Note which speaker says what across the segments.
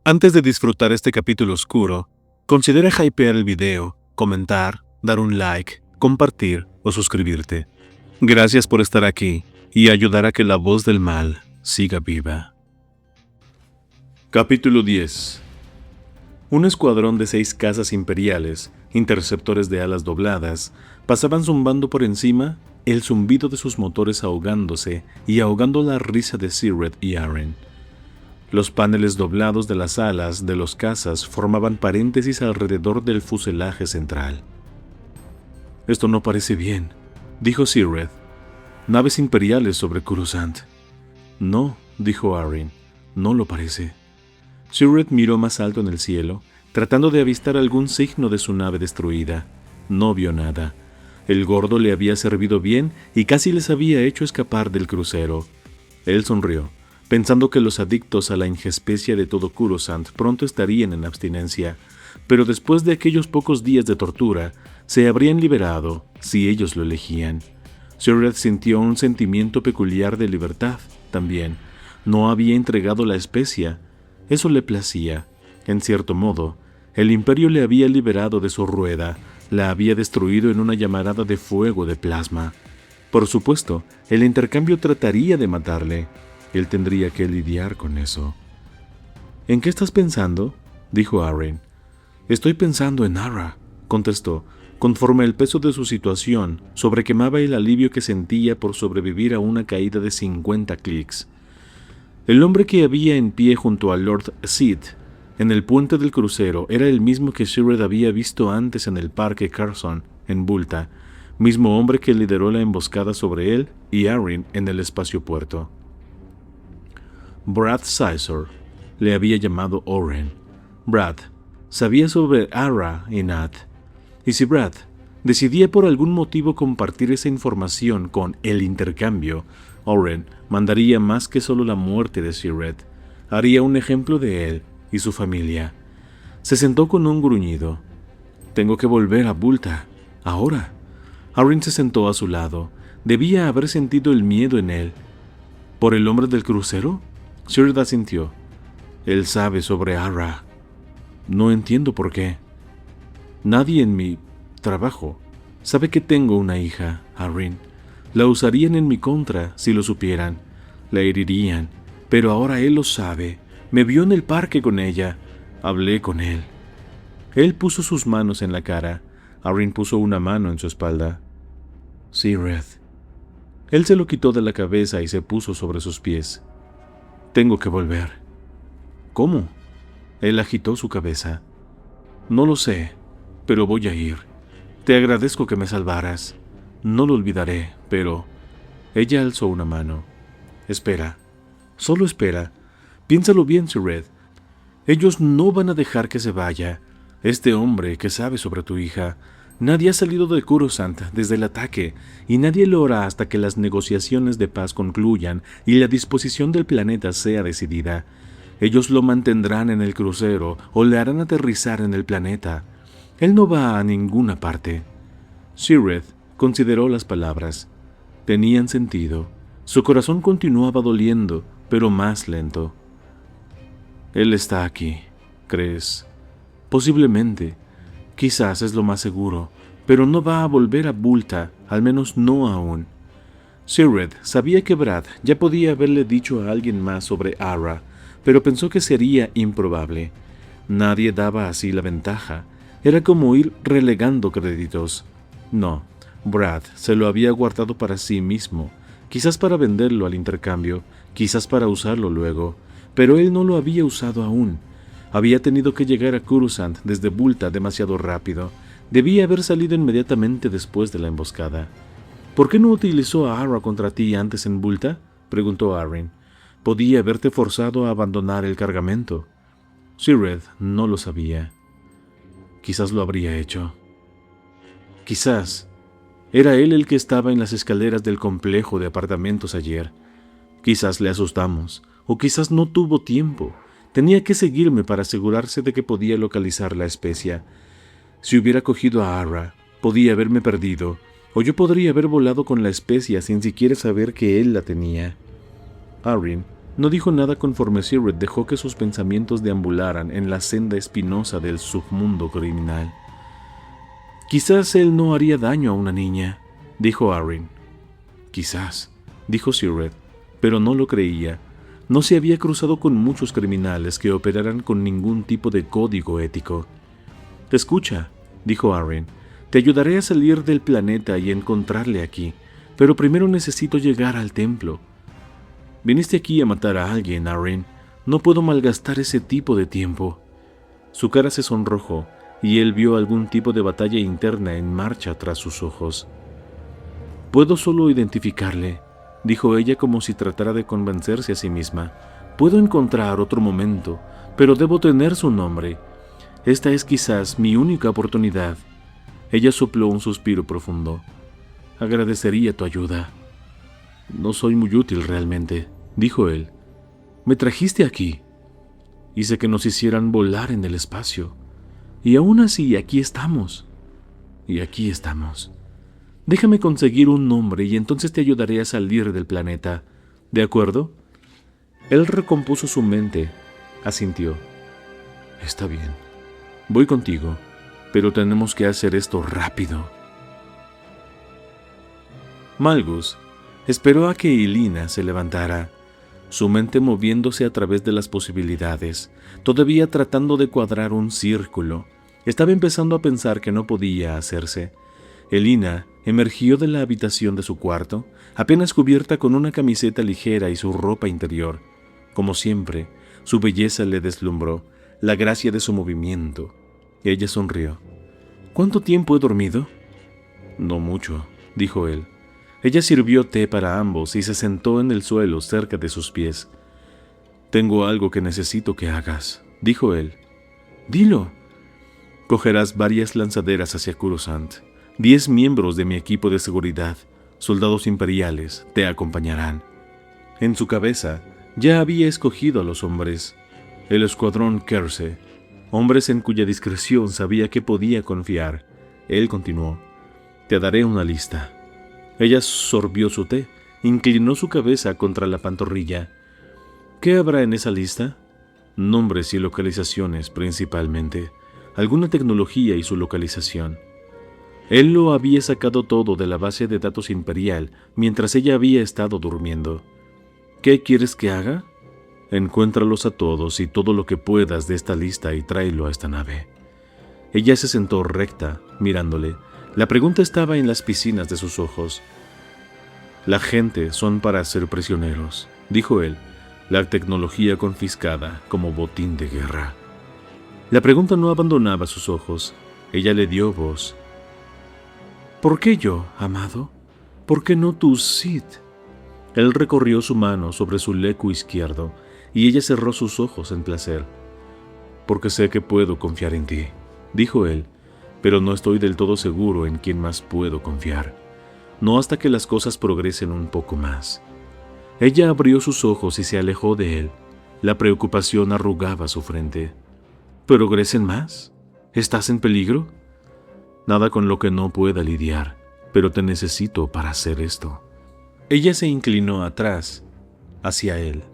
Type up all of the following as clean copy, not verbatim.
Speaker 1: Antes de disfrutar este capítulo oscuro, considera hypear el video, comentar, dar un like, compartir o suscribirte. Gracias por estar aquí y ayudar a que la voz del mal siga viva. Capítulo 10. Un escuadrón de 6 cazas imperiales, interceptores de alas dobladas, pasaban zumbando por encima, el zumbido de sus motores ahogándose y ahogando la risa de Sired y Aren. Los paneles doblados de las alas de los cazas formaban paréntesis alrededor del fuselaje central. «Esto no parece bien», dijo Sired. «Naves imperiales sobre Coruscant». «No», dijo Aren, «no lo parece». Sired miró más alto en el cielo, tratando de avistar algún signo de su nave destruida. No vio nada. El gordo le había servido bien y casi les había hecho escapar del crucero. Él sonrió, pensando que los adictos a la ingespecia de todo Coruscant pronto estarían en abstinencia, pero después de aquellos pocos días de tortura, se habrían liberado si ellos lo elegían. Sired sintió un sentimiento peculiar de libertad, también. No había entregado la especia. Eso le placía. En cierto modo, el Imperio le había liberado de su rueda, la había destruido en una llamarada de fuego de plasma. Por supuesto, el intercambio trataría de matarle. Él tendría que lidiar con eso. «¿En qué estás pensando?», dijo Aren. «Estoy pensando en Ara», contestó, conforme el peso de su situación sobrequemaba el alivio que sentía por sobrevivir a una caída de 50 clics. El hombre que había en pie junto a Lord Sid en el puente del crucero era el mismo que Sired había visto antes en el Parque Carson, en Bulta, mismo hombre que lideró la emboscada sobre él y Aren en el espaciopuerto. Brad Sizor le había llamado Oren. Brad sabía sobre Ara y Nat. Y si Brad decidía por algún motivo compartir esa información con el intercambio, Oren mandaría más que solo la muerte de Sired. Haría un ejemplo de él y su familia. Se sentó con un gruñido. «Tengo que volver a Bulta. Ahora». Aren se sentó a su lado. Debía haber sentido el miedo en él. ¿Por el hombre del crucero? Sired asintió. «Él sabe sobre Ara». «No entiendo por qué». «Nadie en mi trabajo sabe que tengo una hija, Aren. La usarían en mi contra si lo supieran. La herirían. Pero ahora él lo sabe. Me vio en el parque con ella. Hablé con él». Él puso sus manos en la cara. Aren puso una mano en su espalda. «Sired». Él se lo quitó de la cabeza y se puso sobre sus pies. «Tengo que volver». «¿Cómo?». Él agitó su cabeza. «No lo sé, pero voy a ir. Te agradezco que me salvaras. No lo olvidaré, pero...». Ella alzó una mano. «Espera. Solo espera. Piénsalo bien, Sired. Ellos no van a dejar que se vaya. Este hombre que sabe sobre tu hija. Nadie ha salido de Coruscant desde el ataque, y nadie lo hará hasta que las negociaciones de paz concluyan y la disposición del planeta sea decidida. Ellos lo mantendrán en el crucero o le harán aterrizar en el planeta. Él no va a ninguna parte». Sired consideró las palabras. Tenían sentido. Su corazón continuaba doliendo, pero más lento. «Él está aquí, ¿crees?» «Posiblemente. Quizás es lo más seguro, pero no va a volver a Bulta, al menos no aún». Sired sabía que Brad ya podía haberle dicho a alguien más sobre Ara, pero pensó que sería improbable. Nadie daba así la ventaja. Era como ir relegando créditos. No, Brad se lo había guardado para sí mismo, quizás para venderlo al intercambio, quizás para usarlo luego, pero él no lo había usado aún. Había tenido que llegar a Coruscant desde Bulta demasiado rápido. Debía haber salido inmediatamente después de la emboscada. «¿Por qué no utilizó a Ara contra ti antes en Bulta?», preguntó Aren. «Podía haberte forzado a abandonar el cargamento». Sired no lo sabía. Quizás lo habría hecho. Quizás era él el que estaba en las escaleras del complejo de apartamentos ayer. Quizás le asustamos, o quizás no tuvo tiempo. Tenía que seguirme para asegurarse de que podía localizar la especia. Si hubiera cogido a Ara, podía haberme perdido, o yo podría haber volado con la especia sin siquiera saber que él la tenía. Aren No dijo nada conforme Sigrid dejó que sus pensamientos deambularan en la senda espinosa del submundo criminal. «Quizás él no haría daño a una niña», dijo Arryn. «Quizás», dijo Sigrid, pero no lo creía. No se había cruzado con muchos criminales que operaran con ningún tipo de código ético. «Escucha», dijo Arryn, «te ayudaré a salir del planeta y encontrarle aquí, pero primero necesito llegar al templo». «Viniste aquí a matar a alguien, Arryn. No puedo malgastar ese tipo de tiempo». Su cara se sonrojó y él vio algún tipo de batalla interna en marcha tras sus ojos. «Puedo solo identificarle», dijo ella como si tratara de convencerse a sí misma. «Puedo encontrar otro momento, pero debo tener su nombre. Esta es quizás mi única oportunidad». Ella sopló un suspiro profundo. «Agradecería tu ayuda». «No soy muy útil realmente», dijo él. «Me trajiste aquí. Hice que nos hicieran volar en el espacio. Y aún así aquí estamos. Y aquí estamos. Déjame conseguir un nombre y entonces te ayudaré a salir del planeta. ¿De acuerdo?» Él recompuso su mente. Asintió. «Está bien. Voy contigo, pero tenemos que hacer esto rápido». Malgus esperó a que Elina se levantara, su mente moviéndose a través de las posibilidades, todavía tratando de cuadrar un círculo. Estaba empezando a pensar que no podía hacerse. Elina emergió de la habitación de su cuarto, apenas cubierta con una camiseta ligera y su ropa interior. Como siempre, su belleza le deslumbró, la gracia de su movimiento. Ella sonrió. «¿Cuánto tiempo he dormido?» «No mucho», dijo él. Ella sirvió té para ambos y se sentó en el suelo cerca de sus pies. «Tengo algo que necesito que hagas», dijo él. «Dilo». «Cogerás varias lanzaderas hacia Coruscant. 10 miembros de mi equipo de seguridad, soldados imperiales, te acompañarán». En su cabeza ya había escogido a los hombres. El escuadrón Kersey, hombres en cuya discreción sabía que podía confiar. Él continuó. «Te daré una lista». Ella sorbió su té, inclinó su cabeza contra la pantorrilla. «¿Qué habrá en esa lista?» «Nombres y localizaciones principalmente. Alguna tecnología y su localización». Él lo había sacado todo de la base de datos imperial mientras ella había estado durmiendo. «¿Qué quieres que haga?» «Encuéntralos a todos y todo lo que puedas de esta lista y tráelo a esta nave». Ella se sentó recta, mirándole. La pregunta estaba en las piscinas de sus ojos. «La gente son para ser prisioneros», dijo él. «La tecnología confiscada como botín de guerra». La pregunta no abandonaba sus ojos. Ella le dio voz. «¿Por qué yo, amado? ¿Por qué no tú, Sid?» Él recorrió su mano sobre su leco izquierdo y ella cerró sus ojos en placer. «Porque sé que puedo confiar en ti», dijo él. «Pero no estoy del todo seguro en quién más puedo confiar. No hasta que las cosas progresen un poco más». Ella abrió sus ojos y se alejó de él. La preocupación arrugaba su frente. «¿Progresen más? ¿Estás en peligro?» «Nada con lo que no pueda lidiar, pero te necesito para hacer esto». Ella se inclinó atrás, hacia él,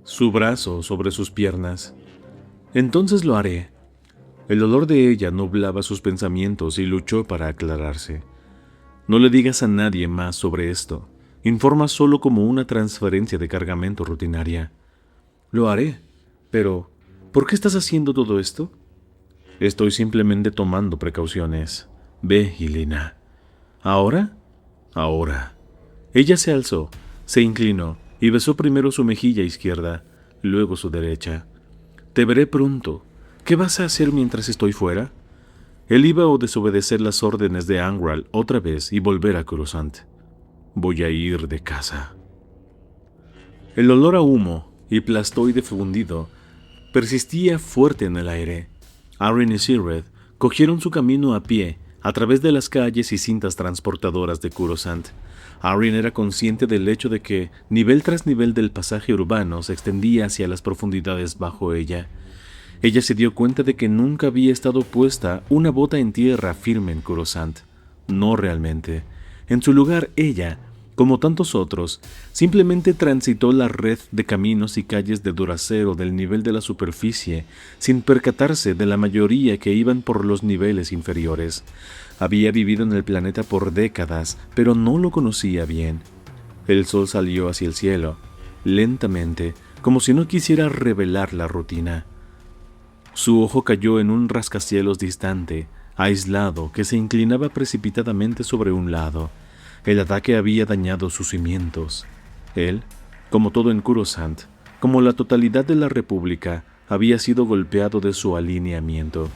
Speaker 1: su brazo sobre sus piernas. «Entonces lo haré». El dolor de ella nublaba sus pensamientos y luchó para aclararse. «No le digas a nadie más sobre esto. Informa solo como una transferencia de cargamento rutinaria». «Lo haré. Pero, ¿por qué estás haciendo todo esto?» «Estoy simplemente tomando precauciones. Ve, Elina». «¿Ahora?» «Ahora». Ella se alzó, se inclinó y besó primero su mejilla izquierda, luego su derecha. «Te veré pronto. ¿Qué vas a hacer mientras estoy fuera?» Él iba a desobedecer las órdenes de Angral otra vez y volver a Coruscant. «Voy a ir de casa». El olor a humo y plastoide fundido persistía fuerte en el aire. Arryn y Sigrid cogieron su camino a pie a través de las calles y cintas transportadoras de Coruscant. Arryn era consciente del hecho de que nivel tras nivel del pasaje urbano se extendía hacia las profundidades bajo ella. Ella se dio cuenta de que nunca había estado puesta una bota en tierra firme en Coruscant. No realmente. En su lugar, ella Como tantos otros, simplemente transitó la red de caminos y calles de Duracero del nivel de la superficie, sin percatarse de la mayoría que iban por los niveles inferiores. Había vivido en el planeta por décadas, pero no lo conocía bien. El sol salió hacia el cielo, lentamente, como si no quisiera revelar la rutina. Su ojo cayó en un rascacielos distante, aislado, que se inclinaba precipitadamente sobre un lado. El ataque había dañado sus cimientos. Él, como todo en Coruscant, como la totalidad de la República, había sido golpeado de su alineamiento.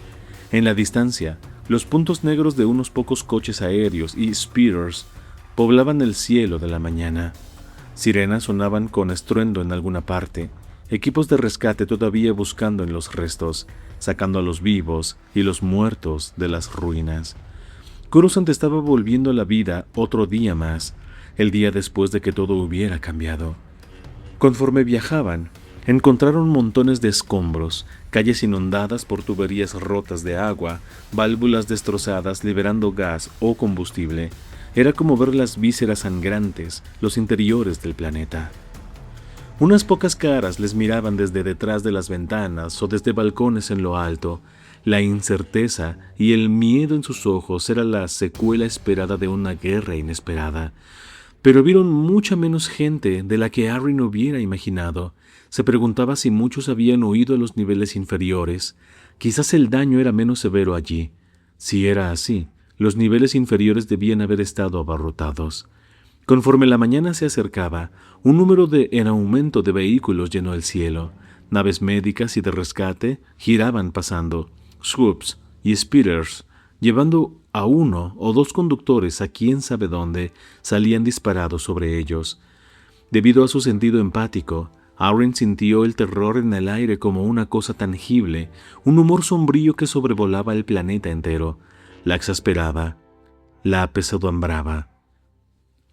Speaker 1: En la distancia, los puntos negros de unos pocos coches aéreos y speeders poblaban el cielo de la mañana. Sirenas sonaban con estruendo en alguna parte, equipos de rescate todavía buscando en los restos, sacando a los vivos y los muertos de las ruinas. Coruscant estaba volviendo a la vida otro día más, el día después de que todo hubiera cambiado. Conforme viajaban, encontraron montones de escombros, calles inundadas por tuberías rotas de agua, válvulas destrozadas liberando gas o combustible. Era como ver las vísceras sangrantes, los interiores del planeta. Unas pocas caras les miraban desde detrás de las ventanas o desde balcones en lo alto. La incerteza y el miedo en sus ojos era la secuela esperada de una guerra inesperada. Pero vieron mucha menos gente de la que Arryn hubiera imaginado. Se preguntaba si muchos habían huido a los niveles inferiores. Quizás el daño era menos severo allí. Si era así, los niveles inferiores debían haber estado abarrotados. Conforme la mañana se acercaba, un número en aumento de vehículos llenó el cielo. Naves médicas y de rescate giraban pasando. Swoops y speeders, llevando a uno o dos conductores a quién sabe dónde, salían disparados sobre ellos. Debido a su sentido empático, Arryn sintió el terror en el aire como una cosa tangible, un humor sombrío que sobrevolaba el planeta entero. La exasperaba, la apesadumbraba.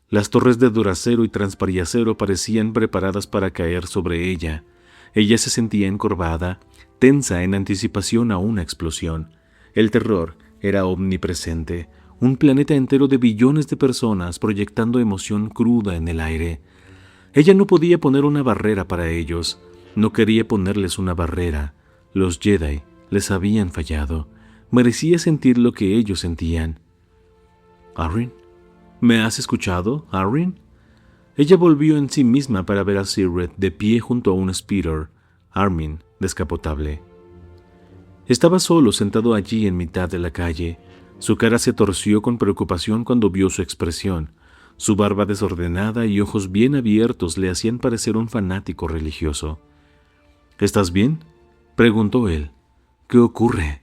Speaker 1: Las torres de Duracero y Transpariacero parecían preparadas para caer sobre ella. Ella se sentía encorvada, tensa en anticipación a una explosión. El terror era omnipresente, un planeta entero de billones de personas proyectando emoción cruda en el aire. Ella no podía poner una barrera para ellos, no quería ponerles una barrera. Los Jedi les habían fallado. Merecía sentir lo que ellos sentían. «¿Arryn? ¿Me has escuchado, Arryn?» Ella volvió en sí misma para ver a Sirred de pie junto a un speeder, Armin, descapotable. Estaba solo sentado allí en mitad de la calle. Su cara se torció con preocupación cuando vio su expresión. Su barba desordenada y ojos bien abiertos le hacían parecer un fanático religioso. «¿Estás bien?», preguntó él. «¿Qué ocurre?»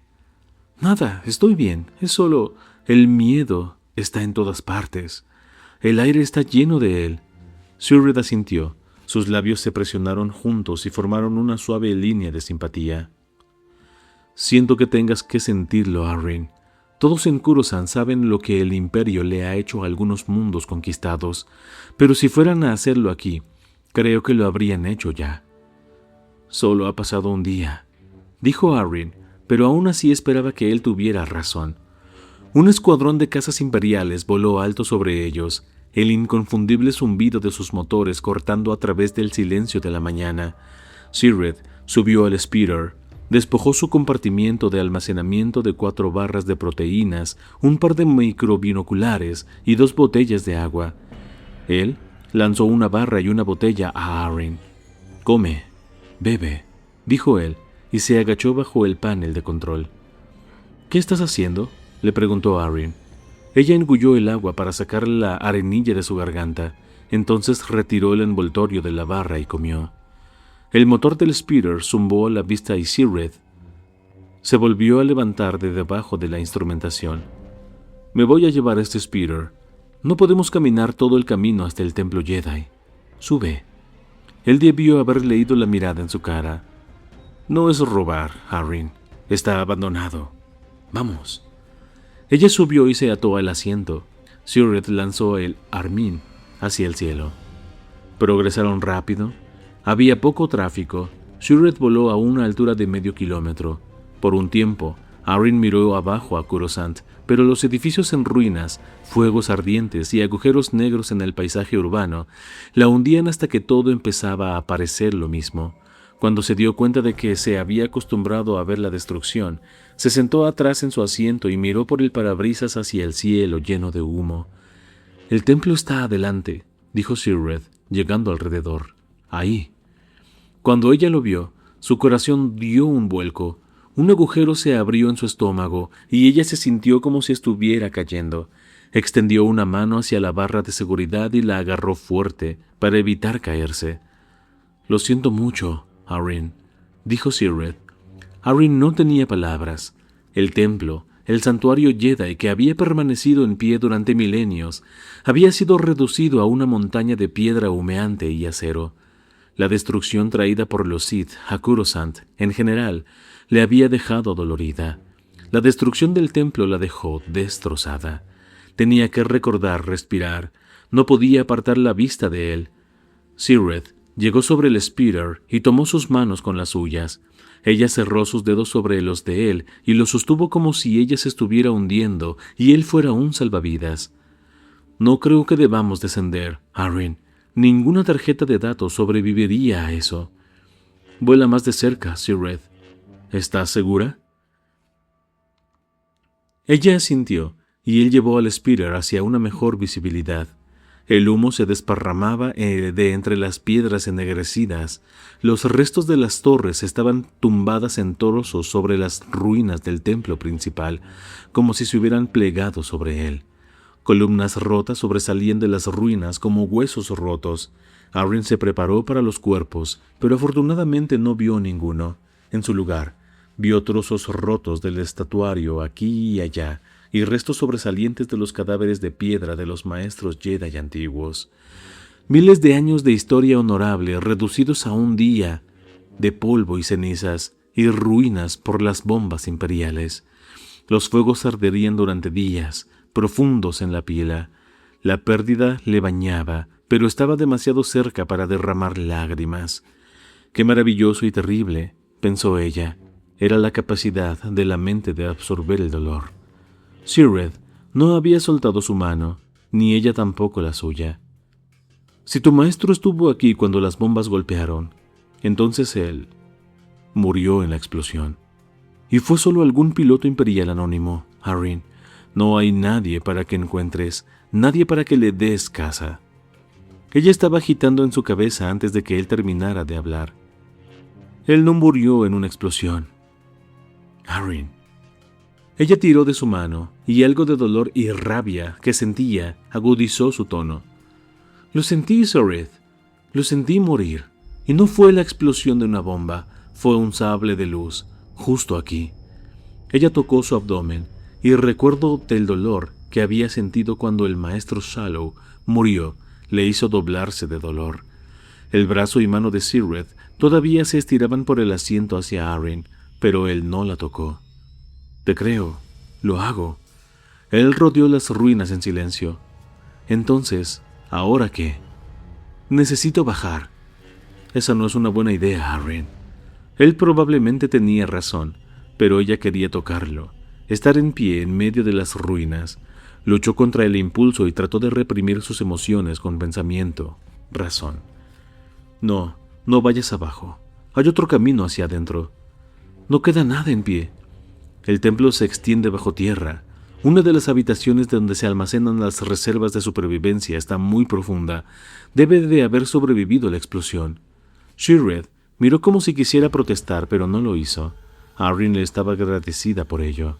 Speaker 1: «Nada, estoy bien. Es solo el miedo está en todas partes. El aire está lleno de él». Sirred asintió. Sus labios se presionaron juntos y formaron una suave línea de simpatía. «Siento que tengas que sentirlo, Arryn. Todos en Coruscant saben lo que el Imperio le ha hecho a algunos mundos conquistados, pero si fueran a hacerlo aquí, creo que lo habrían hecho ya». «Solo ha pasado un día», dijo Arryn, pero aún así esperaba que él tuviera razón. Un escuadrón de cazas imperiales voló alto sobre ellos, el inconfundible zumbido de sus motores cortando a través del silencio de la mañana. Sirred subió al speeder, despojó su compartimiento de almacenamiento de 4 barras de proteínas, un par de microbinoculares y 2 botellas de agua. Él lanzó una barra y una botella a Arryn. «Come, bebe», dijo él, y se agachó bajo el panel de control. «¿Qué estás haciendo?», le preguntó Arryn. Ella engulló el agua para sacar la arenilla de su garganta, entonces retiró el envoltorio de la barra y comió. El motor del speeder zumbó a la vista y Sirred se volvió a levantar de debajo de la instrumentación. «Me voy a llevar este speeder. No podemos caminar todo el camino hasta el templo Jedi. Sube». Él debió haber leído la mirada en su cara. «No es robar, Arryn. Está abandonado. Vamos». Ella subió y se ató al asiento. Sirred lanzó el Armin hacia el cielo. Progresaron rápido. Había poco tráfico. Sirred voló a una altura de medio kilómetro. Por un tiempo, Arryn miró abajo a Coruscant, pero los edificios en ruinas, fuegos ardientes y agujeros negros en el paisaje urbano la hundían hasta que todo empezaba a parecer lo mismo. Cuando se dio cuenta de que se había acostumbrado a ver la destrucción, se sentó atrás en su asiento y miró por el parabrisas hacia el cielo lleno de humo. «El templo está adelante», dijo Sir Red, llegando alrededor. «Ahí». Cuando ella lo vio, su corazón dio un vuelco. Un agujero se abrió en su estómago y ella se sintió como si estuviera cayendo. Extendió una mano hacia la barra de seguridad y la agarró fuerte para evitar caerse. «Lo siento mucho, Arryn», dijo Sir Red. Arryn no tenía palabras. El templo, el santuario Jedi que había permanecido en pie durante milenios, había sido reducido a una montaña de piedra humeante y acero. La destrucción traída por los Sith a Coruscant, en general, le había dejado dolorida. La destrucción del templo la dejó destrozada. Tenía que recordar respirar. No podía apartar la vista de él. Sir Red llegó sobre el speeder y tomó sus manos con las suyas. Ella cerró sus dedos sobre los de él y los sostuvo como si ella se estuviera hundiendo y él fuera un salvavidas. «No creo que debamos descender, Arryn. Ninguna tarjeta de datos sobreviviría a eso». «Vuela más de cerca, Sir Red». «¿Estás segura?». Ella asintió y él llevó al speeder hacia una mejor visibilidad. El humo se desparramaba de entre las piedras ennegrecidas. Los restos de las torres estaban tumbadas en trozos sobre las ruinas del templo principal, como si se hubieran plegado sobre él. Columnas rotas sobresalían de las ruinas como huesos rotos. Arryn se preparó para los cuerpos, pero afortunadamente no vio ninguno. En su lugar, vio trozos rotos del estatuario aquí y allá, y restos sobresalientes de los cadáveres de piedra de los maestros Jedi antiguos. Miles de años de historia honorable reducidos a un día de polvo y cenizas y ruinas por las bombas imperiales. Los fuegos arderían durante días, profundos en la pila. La pérdida le bañaba, pero estaba demasiado cerca para derramar lágrimas. «Qué maravilloso y terrible», pensó ella, era la capacidad de la mente de absorber el dolor. Sir Red no había soltado su mano, ni ella tampoco la suya. «Si tu maestro estuvo aquí cuando las bombas golpearon, entonces él murió en la explosión. Y fue solo algún piloto imperial anónimo, Arryn. No hay nadie para que encuentres, nadie para que le des caza». Ella estaba agitando en su cabeza antes de que él terminara de hablar. «Él no murió en una explosión, Arryn». Ella tiró de su mano, y algo de dolor y rabia que sentía agudizó su tono. «Lo sentí, Sir Red. Lo sentí morir. Y no fue la explosión de una bomba, fue un sable de luz, justo aquí». Ella tocó su abdomen, y recuerdo del dolor que había sentido cuando el maestro Shallow murió, le hizo doblarse de dolor. El brazo y mano de Sir Red todavía se estiraban por el asiento hacia Arryn, pero él no la tocó. «Te creo, lo hago». Él rodeó las ruinas en silencio. «Entonces, ¿ahora qué?». «Necesito bajar». «Esa no es una buena idea, Arryn». Él probablemente tenía razón, pero ella quería tocarlo, estar en pie en medio de las ruinas. Luchó contra el impulso y trató de reprimir sus emociones con pensamiento, razón. «No, no vayas abajo. Hay otro camino hacia adentro. No queda nada en pie». El templo se extiende bajo tierra. Una de las habitaciones donde se almacenan las reservas de supervivencia está muy profunda. Debe de haber sobrevivido a la explosión. Sir Red miró como si quisiera protestar, pero no lo hizo. Arryn le estaba agradecida por ello.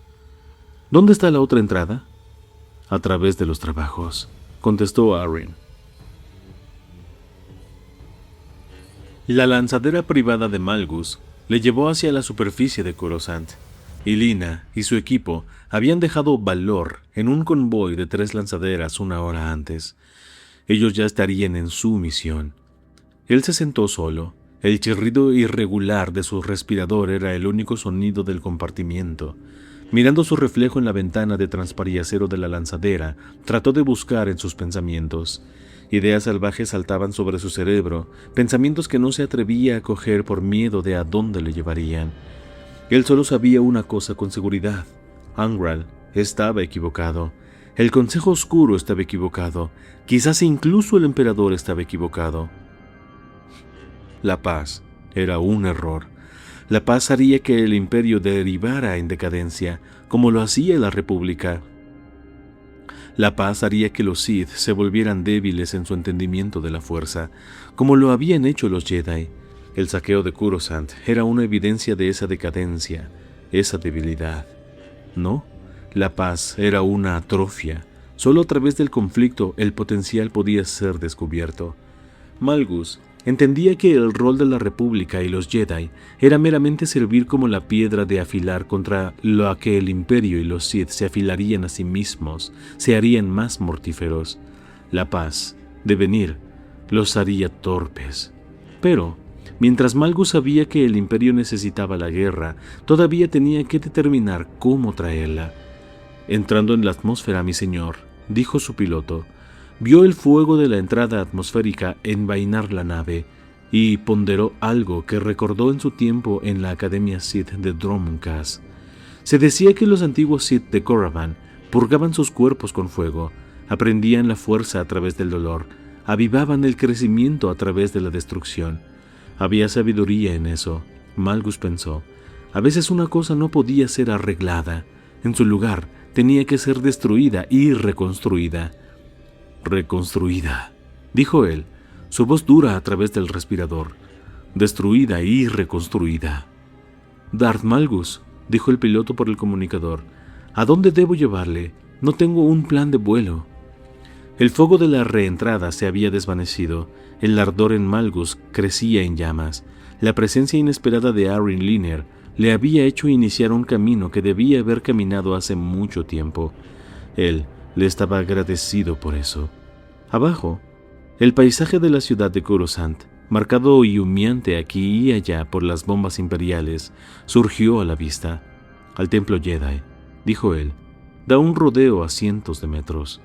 Speaker 1: «¿Dónde está la otra entrada?». «A través de los trabajos», contestó Arryn. La lanzadera privada de Malgus le llevó hacia la superficie de Coruscant. Y Lina y su equipo habían dejado Valor en un convoy de 3 lanzaderas una hora antes. Ellos ya estarían en su misión. Él se sentó solo. El chirrido irregular de su respirador era el único sonido del compartimiento. Mirando su reflejo en la ventana de transparieacero de la lanzadera, trató de buscar en sus pensamientos. Ideas salvajes saltaban sobre su cerebro, pensamientos que no se atrevía a coger por miedo de a dónde le llevarían. Él solo sabía una cosa con seguridad. Angral estaba equivocado. El Consejo Oscuro estaba equivocado. Quizás incluso el Emperador estaba equivocado. La paz era un error. La paz haría que el Imperio derivara en decadencia, como lo hacía la República. La paz haría que los Sith se volvieran débiles en su entendimiento de la fuerza, como lo habían hecho los Jedi. El saqueo de Coruscant era una evidencia de esa decadencia, esa debilidad. No, la paz era una atrofia. Solo a través del conflicto el potencial podía ser descubierto. Malgus entendía que el rol de la República y los Jedi era meramente servir como la piedra de afilar contra la que el Imperio y los Sith se afilarían a sí mismos, se harían más mortíferos. La paz, de venir, los haría torpes. Pero, mientras Malgus sabía que el Imperio necesitaba la guerra, todavía tenía que determinar cómo traerla. Entrando en la atmósfera, mi señor, dijo su piloto, vio el fuego de la entrada atmosférica envainar la nave y ponderó algo que recordó en su tiempo en la Academia Sith de Dromund Kaas. Se decía que los antiguos Sith de Korriban purgaban sus cuerpos con fuego, aprendían la fuerza a través del dolor, avivaban el crecimiento a través de la destrucción. Había sabiduría en eso, Malgus pensó. A veces una cosa no podía ser arreglada. En su lugar, tenía que ser destruida y reconstruida. Reconstruida, dijo él, su voz dura a través del respirador. Destruida y reconstruida. Darth Malgus, dijo el piloto por el comunicador, ¿a dónde debo llevarle? No tengo un plan de vuelo. El fuego de la reentrada se había desvanecido. El ardor en Malgus crecía en llamas. La presencia inesperada de Arrin Liner le había hecho iniciar un camino que debía haber caminado hace mucho tiempo. Él le estaba agradecido por eso. Abajo, el paisaje de la ciudad de Coruscant, marcado y humeante aquí y allá por las bombas imperiales, surgió a la vista. Al templo Jedi, dijo él, da un rodeo a cientos de metros.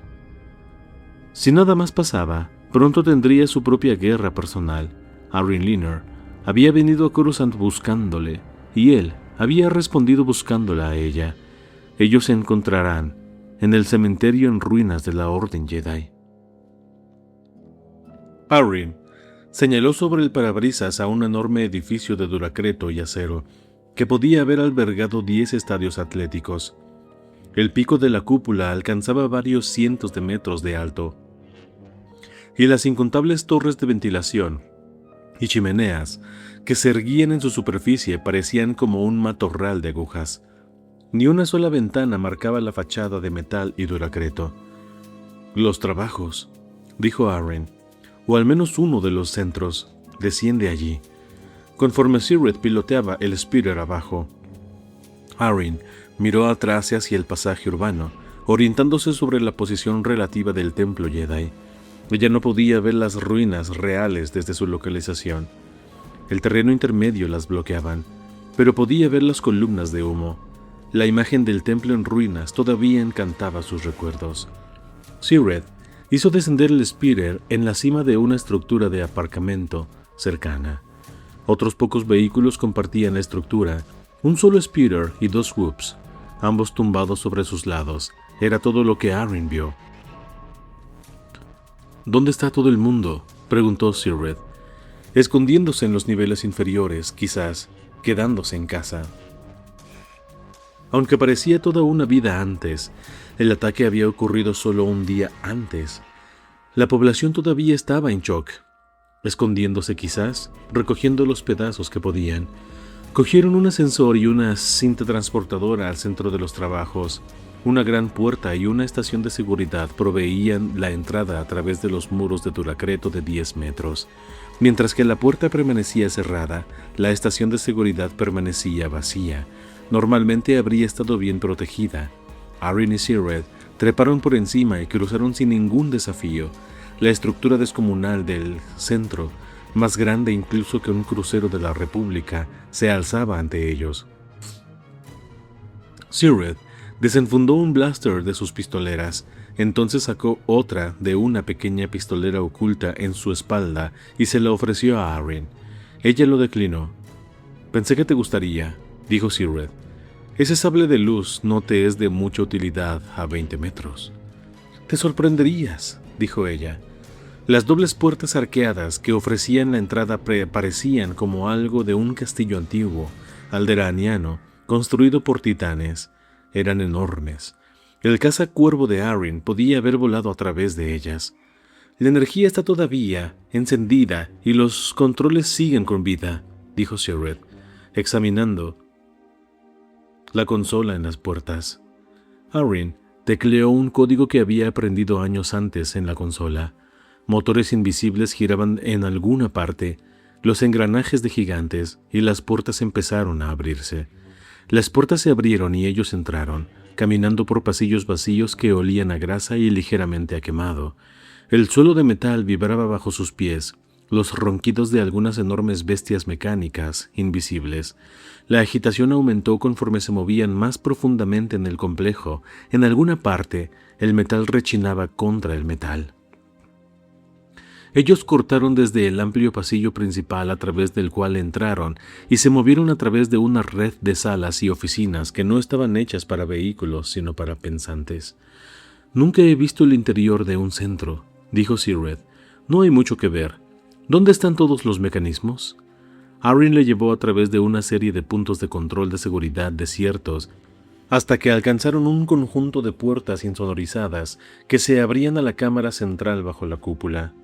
Speaker 1: Si nada más pasaba, pronto tendría su propia guerra personal. Arrin Liner había venido a Coruscant buscándole, y él había respondido buscándola a ella. Ellos se encontrarán en el cementerio en ruinas de la Orden Jedi. Arrin señaló sobre el parabrisas a un enorme edificio de duracreto y acero que podía haber albergado 10 estadios atléticos. El pico de la cúpula alcanzaba varios cientos de metros de alto, y las incontables torres de ventilación y chimeneas que se erguían en su superficie parecían como un matorral de agujas. Ni una sola ventana marcaba la fachada de metal y duracreto. Los trabajos, dijo Arrin, o al menos uno de los centros, desciende allí. Conforme Sirred piloteaba el Speeder abajo, Arrin miró atrás hacia el pasaje urbano, orientándose sobre la posición relativa del templo Jedi. Ella no podía ver las ruinas reales desde su localización. El terreno intermedio las bloqueaban, pero podía ver las columnas de humo. La imagen del templo en ruinas todavía encantaba sus recuerdos. Sirred hizo descender el Speeder en la cima de una estructura de aparcamiento cercana. Otros pocos vehículos compartían la estructura, un solo Speeder y 2 Whoops, ambos tumbados sobre sus lados. Era todo lo que Arrin vio. ¿Dónde está todo el mundo?, preguntó Sirred. Escondiéndose en los niveles inferiores, quizás, quedándose en casa. Aunque parecía toda una vida antes, el ataque había ocurrido solo un día antes. La población todavía estaba en shock. Escondiéndose quizás, recogiendo los pedazos que podían. Cogieron un ascensor y una cinta transportadora al centro de los trabajos. Una gran puerta y una estación de seguridad proveían la entrada a través de los muros de duracreto de 10 metros. Mientras que la puerta permanecía cerrada, la estación de seguridad permanecía vacía. Normalmente habría estado bien protegida. Arrin y Sirred treparon por encima y cruzaron sin ningún desafío. La estructura descomunal del centro, más grande incluso que un crucero de la República, se alzaba ante ellos. Sirred desenfundó un blaster de sus pistoleras, entonces sacó otra de una pequeña pistolera oculta en su espalda y se la ofreció a Arrin. Ella lo declinó. «Pensé que te gustaría», dijo Sirred. Ese sable de luz no te es de mucha utilidad a 20 metros. Te sorprenderías, dijo ella. Las dobles puertas arqueadas que ofrecían la entrada parecían como algo de un castillo antiguo, alderaniano, construido por titanes. Eran enormes. El cazacuervo de Arryn podía haber volado a través de ellas. La energía está todavía encendida y los controles siguen con vida, dijo Sirred, examinando la consola en las puertas. Arryn tecleó un código que había aprendido años antes en la consola. Motores invisibles giraban en alguna parte, los engranajes de gigantes, y las puertas empezaron a abrirse. Las puertas se abrieron y ellos entraron, caminando por pasillos vacíos que olían a grasa y ligeramente a quemado. El suelo de metal vibraba bajo sus pies, los ronquidos de algunas enormes bestias mecánicas, invisibles. La agitación aumentó conforme se movían más profundamente en el complejo. En alguna parte, el metal rechinaba contra el metal. Ellos cortaron desde el amplio pasillo principal a través del cual entraron y se movieron a través de una red de salas y oficinas que no estaban hechas para vehículos, sino para pensantes. «Nunca he visto el interior de un centro», dijo Sirred. «No hay mucho que ver. ¿Dónde están todos los mecanismos?» Arryn le llevó a través de una serie de puntos de control de seguridad desiertos, hasta que alcanzaron un conjunto de puertas insonorizadas que se abrían a la cámara central bajo la cúpula.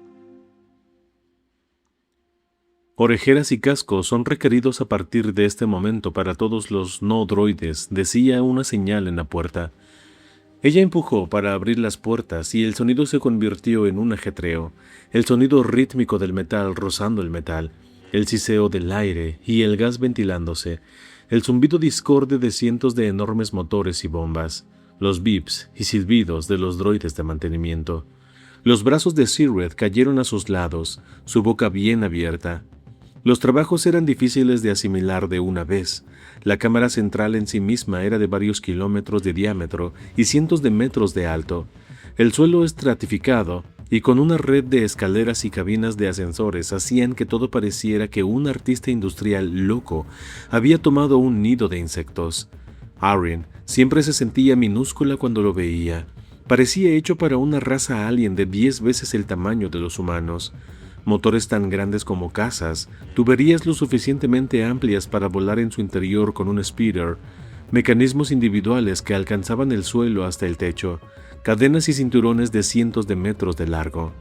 Speaker 1: Orejeras y cascos son requeridos a partir de este momento para todos los no droides, decía una señal en la puerta. Ella empujó para abrir las puertas y el sonido se convirtió en un ajetreo, el sonido rítmico del metal rozando el metal, el siseo del aire y el gas ventilándose, el zumbido discorde de cientos de enormes motores y bombas, los bips y silbidos de los droides de mantenimiento. Los brazos de Sirred cayeron a sus lados, su boca bien abierta. Los trabajos eran difíciles de asimilar de una vez. La cámara central en sí misma era de varios kilómetros de diámetro y cientos de metros de alto. El suelo estratificado y con una red de escaleras y cabinas de ascensores hacían que todo pareciera que un artista industrial loco había tomado un nido de insectos. Arryn siempre se sentía minúscula cuando lo veía. Parecía hecho para una raza alien de 10 veces el tamaño de los humanos. Motores tan grandes como casas, tuberías lo suficientemente amplias para volar en su interior con un speeder, mecanismos individuales que alcanzaban el suelo hasta el techo, cadenas y cinturones de cientos de metros de largo.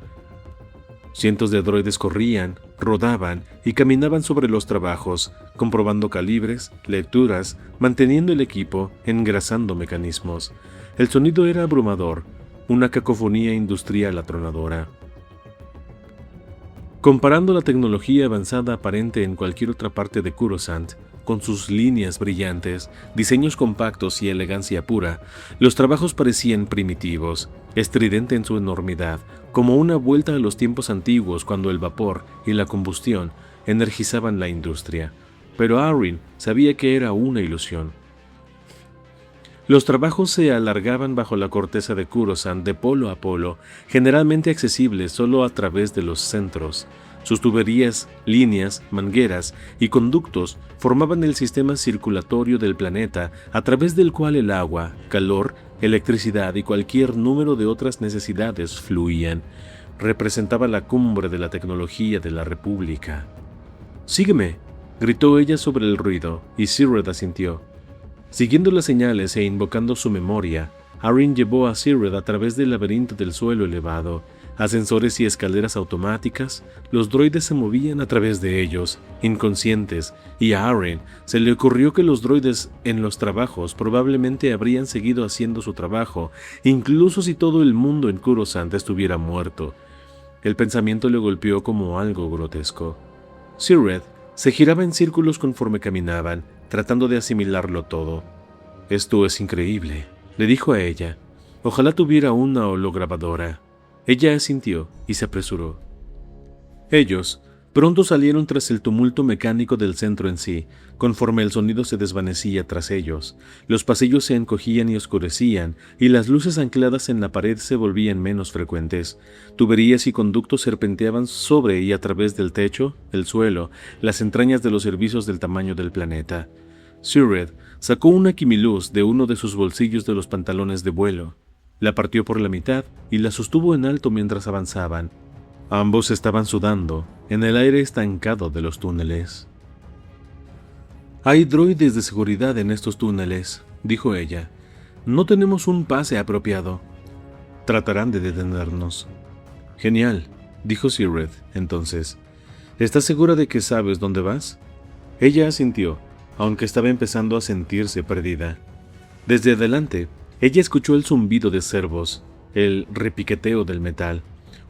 Speaker 1: Cientos de droides corrían, rodaban y caminaban sobre los trabajos, comprobando calibres, lecturas, manteniendo el equipo, engrasando mecanismos. El sonido era abrumador, una cacofonía industrial atronadora. Comparando la tecnología avanzada aparente en cualquier otra parte de Coruscant, con sus líneas brillantes, diseños compactos y elegancia pura, los trabajos parecían primitivos, estridente en su enormidad, como una vuelta a los tiempos antiguos cuando el vapor y la combustión energizaban la industria. Pero Arryn sabía que era una ilusión. Los trabajos se alargaban bajo la corteza de Coruscant de polo a polo, generalmente accesibles solo a través de los centros. Sus tuberías, líneas, mangueras y conductos formaban el sistema circulatorio del planeta a través del cual el agua, calor, electricidad y cualquier número de otras necesidades fluían. Representaba la cumbre de la tecnología de la República. «Sígueme», gritó ella sobre el ruido, y Sirred asintió. Siguiendo las señales e invocando su memoria, Arryn llevó a Sirred a través del laberinto del suelo elevado. Ascensores y escaleras automáticas, los droides se movían a través de ellos, inconscientes, y a Arryn se le ocurrió que los droides en los trabajos probablemente habrían seguido haciendo su trabajo, incluso si todo el mundo en Coruscant estuviera muerto. El pensamiento le golpeó como algo grotesco. Sirred se giraba en círculos conforme caminaban, tratando de asimilarlo todo. «Esto es increíble», le dijo a ella. «Ojalá tuviera una holograbadora». Ella asintió y se apresuró. Ellos pronto salieron tras el tumulto mecánico del centro en sí, conforme el sonido se desvanecía tras ellos. Los pasillos se encogían y oscurecían, y las luces ancladas en la pared se volvían menos frecuentes. Tuberías y conductos serpenteaban sobre y a través del techo, el suelo, las entrañas de los servicios del tamaño del planeta. Sired sacó una Quimiluz de uno de sus bolsillos de los pantalones de vuelo, la partió por la mitad y la sostuvo en alto mientras avanzaban. Ambos estaban sudando en el aire estancado de los túneles. «Hay droides de seguridad en estos túneles», dijo ella. «No tenemos un pase apropiado. Tratarán de detenernos». «Genial», dijo Sired entonces. «¿Estás segura de que sabes dónde vas?» Ella asintió, aunque estaba empezando a sentirse perdida. Desde adelante, ella escuchó el zumbido de servos, el repiqueteo del metal.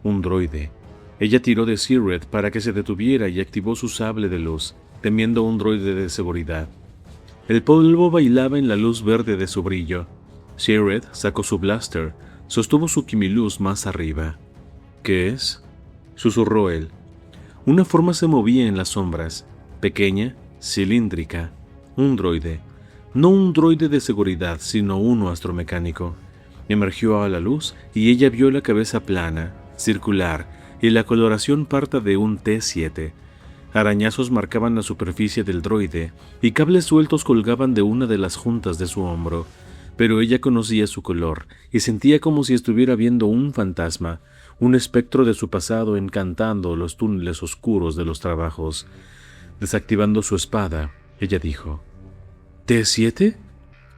Speaker 1: Un droide. Ella tiró de Sired para que se detuviera y activó su sable de luz, temiendo un droide de seguridad. El polvo bailaba en la luz verde de su brillo. Sired sacó su blaster, sostuvo su Quimiluz más arriba. «¿Qué es?», susurró él. Una forma se movía en las sombras, pequeña, cilíndrica. Un droide. No un droide de seguridad, sino uno astromecánico. Emergió a la luz y ella vio la cabeza plana, circular, y la coloración parda de un T-7. Arañazos marcaban la superficie del droide, y cables sueltos colgaban de una de las juntas de su hombro. Pero ella conocía su color, y sentía como si estuviera viendo un fantasma, un espectro de su pasado encantando los túneles oscuros de los trabajos. Desactivando su espada, ella dijo: «¿T-7?»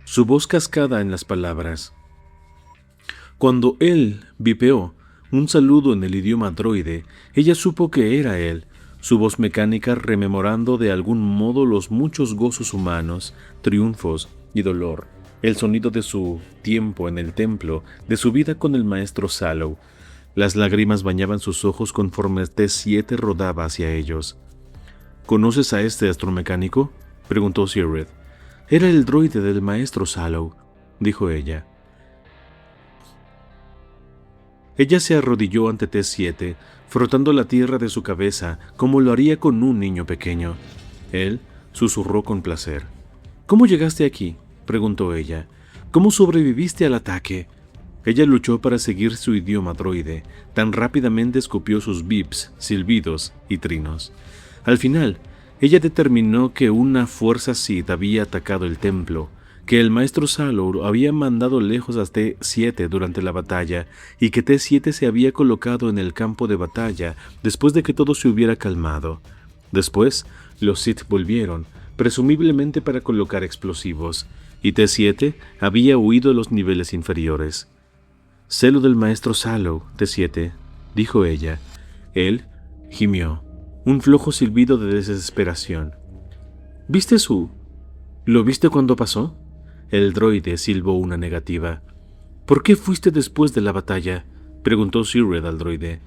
Speaker 1: Su voz cascada en las palabras. Cuando él vipeó un saludo en el idioma droide, ella supo que era él, su voz mecánica rememorando de algún modo los muchos gozos humanos, triunfos y dolor, el sonido de su tiempo en el templo, de su vida con el maestro Salo. Las lágrimas bañaban sus ojos conforme T-7 rodaba hacia ellos. «¿Conoces a este astromecánico?», preguntó Sired. «Era el droide del maestro Salo», dijo ella. Ella se arrodilló ante T-7, frotando la tierra de su cabeza como lo haría con un niño pequeño. Él susurró con placer. «¿Cómo llegaste aquí?», preguntó ella. «¿Cómo sobreviviste al ataque?». Ella luchó para seguir su idioma droide. Tan rápidamente escupió sus bips, silbidos y trinos. Al final, ella determinó que una fuerza Sith había atacado el templo, que el maestro Salo había mandado lejos a T-7 durante la batalla y que T-7 se había colocado en el campo de batalla después de que todo se hubiera calmado. Después, los Sith volvieron, presumiblemente para colocar explosivos, y T-7 había huido a los niveles inferiores. «Celo del maestro Salo, T-7», dijo ella. Él gimió, un flojo silbido de desesperación. «¿Viste su? ¿Lo viste cuando pasó?». El droide silbó una negativa. «¿Por qué fuiste después de la batalla?», preguntó Sired al droide.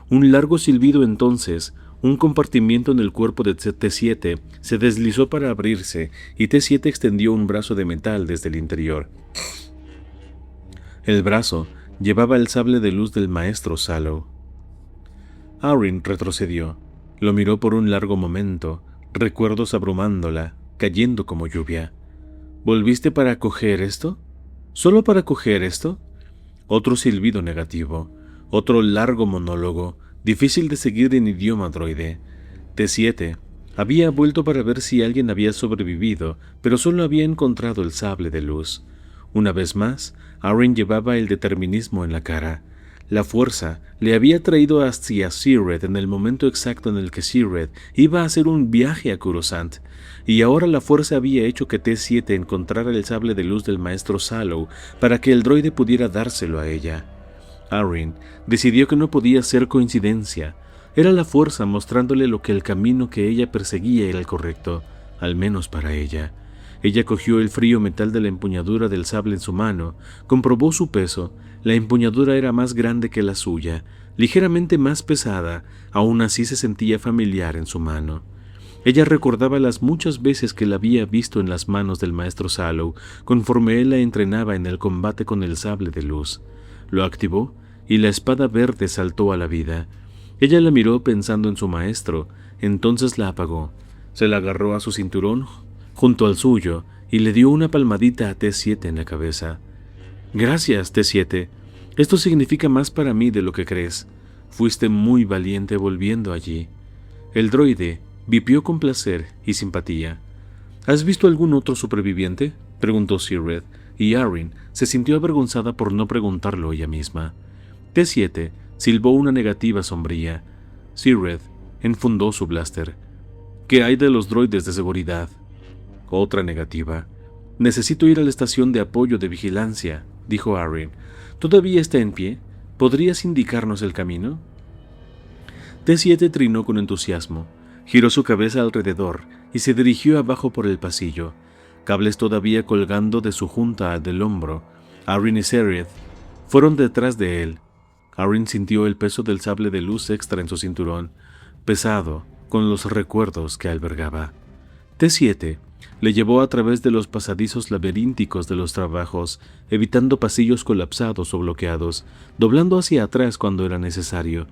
Speaker 1: Un largo silbido entonces, un compartimiento en el cuerpo de T-7 se deslizó para abrirse y T-7 extendió un brazo de metal desde el interior. El brazo llevaba el sable de luz del maestro Salo. Arryn retrocedió. Lo miró por un largo momento, recuerdos abrumándola, cayendo como lluvia. «¿Volviste para coger esto? ¿Solo para coger esto?». Otro silbido negativo, otro largo monólogo, difícil de seguir en idioma droide. T-7 había vuelto para ver si alguien había sobrevivido, pero solo había encontrado el sable de luz. Una vez más, Arryn llevaba el determinismo en la cara. La fuerza le había traído hacia Sired en el momento exacto en el que Sired iba a hacer un viaje a Coruscant, y ahora la fuerza había hecho que T-7 encontrara el sable de luz del maestro Salo para que el droide pudiera dárselo a ella. Arryn decidió que no podía ser coincidencia. Era la fuerza mostrándole lo que el camino que ella perseguía era el correcto, al menos para ella. Ella cogió el frío metal de la empuñadura del sable en su mano, comprobó su peso. La empuñadura era más grande que la suya, ligeramente más pesada, aún así se sentía familiar en su mano. Ella recordaba las muchas veces que la había visto en las manos del maestro Salo, conforme él la entrenaba en el combate con el sable de luz. Lo activó y la espada verde saltó a la vida. Ella la miró pensando en su maestro, entonces la apagó. Se la agarró a su cinturón junto al suyo y le dio una palmadita a T-7 en la cabeza. «Gracias, T-7. Esto significa más para mí de lo que crees. Fuiste muy valiente volviendo allí». El droide vipió con placer y simpatía. ¿Has visto algún otro superviviente?, preguntó Sirred, y Arryn se sintió avergonzada por no preguntarlo ella misma. T7 silbó una negativa sombría. Sirred enfundó su blaster. ¿Qué hay de los droides de seguridad? Otra negativa. Necesito ir a la estación de apoyo de vigilancia, dijo Arryn. ¿Todavía está en pie? ¿Podrías indicarnos el camino? T7 trinó con entusiasmo, giró su cabeza alrededor y se dirigió abajo por el pasillo, cables todavía colgando de su junta del hombro. Arryn y Sirred fueron detrás de él. Arryn sintió el peso del sable de luz extra en su cinturón, pesado con los recuerdos que albergaba. T7 le llevó a través de los pasadizos laberínticos de los trabajos, evitando pasillos colapsados o bloqueados, doblando hacia atrás cuando era necesario,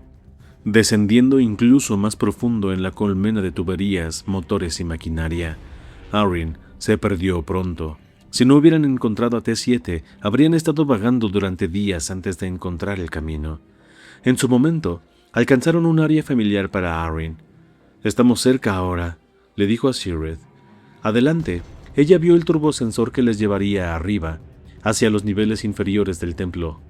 Speaker 1: descendiendo incluso más profundo en la colmena de tuberías, motores y maquinaria. Arryn se perdió pronto. Si no hubieran encontrado a T7, habrían estado vagando durante días antes de encontrar el camino. En su momento, alcanzaron un área familiar para Arryn. «Estamos cerca ahora», le dijo a Sirred. Adelante, ella vio el turbosensor que les llevaría arriba, hacia los niveles inferiores del templo.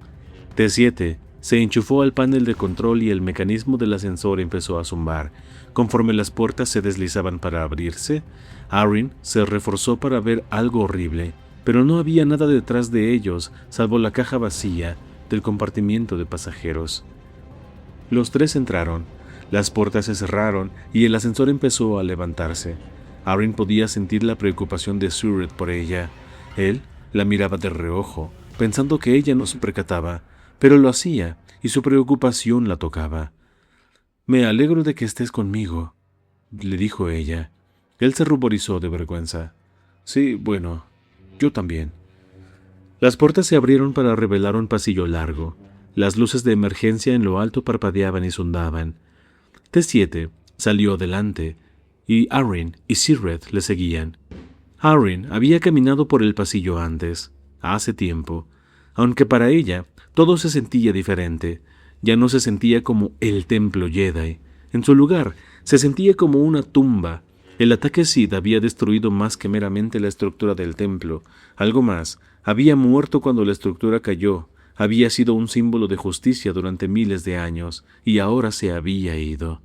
Speaker 1: T7 se enchufó al panel de control y el mecanismo del ascensor empezó a zumbar. Conforme las puertas se deslizaban para abrirse, Arryn se reforzó para ver algo horrible, pero no había nada detrás de ellos salvo la caja vacía del compartimiento de pasajeros. Los tres entraron, las puertas se cerraron y el ascensor empezó a levantarse. Arryn podía sentir la preocupación de Sirred por ella. Él la miraba de reojo, pensando que ella no se percataba, pero lo hacía y su preocupación la tocaba. «Me alegro de que estés conmigo», le dijo ella. Él se ruborizó de vergüenza. «Sí, bueno, yo también». Las puertas se abrieron para revelar un pasillo largo. Las luces de emergencia en lo alto parpadeaban y zumbaban. T7 salió adelante, y Arryn y Sirred le seguían. Arryn había caminado por el pasillo antes, hace tiempo, aunque para ella todo se sentía diferente. Ya no se sentía como el templo Jedi. En su lugar, se sentía como una tumba. El ataque Sith había destruido más que meramente la estructura del templo. Algo más, había muerto cuando la estructura cayó. Había sido un símbolo de justicia durante miles de años, y ahora se había ido.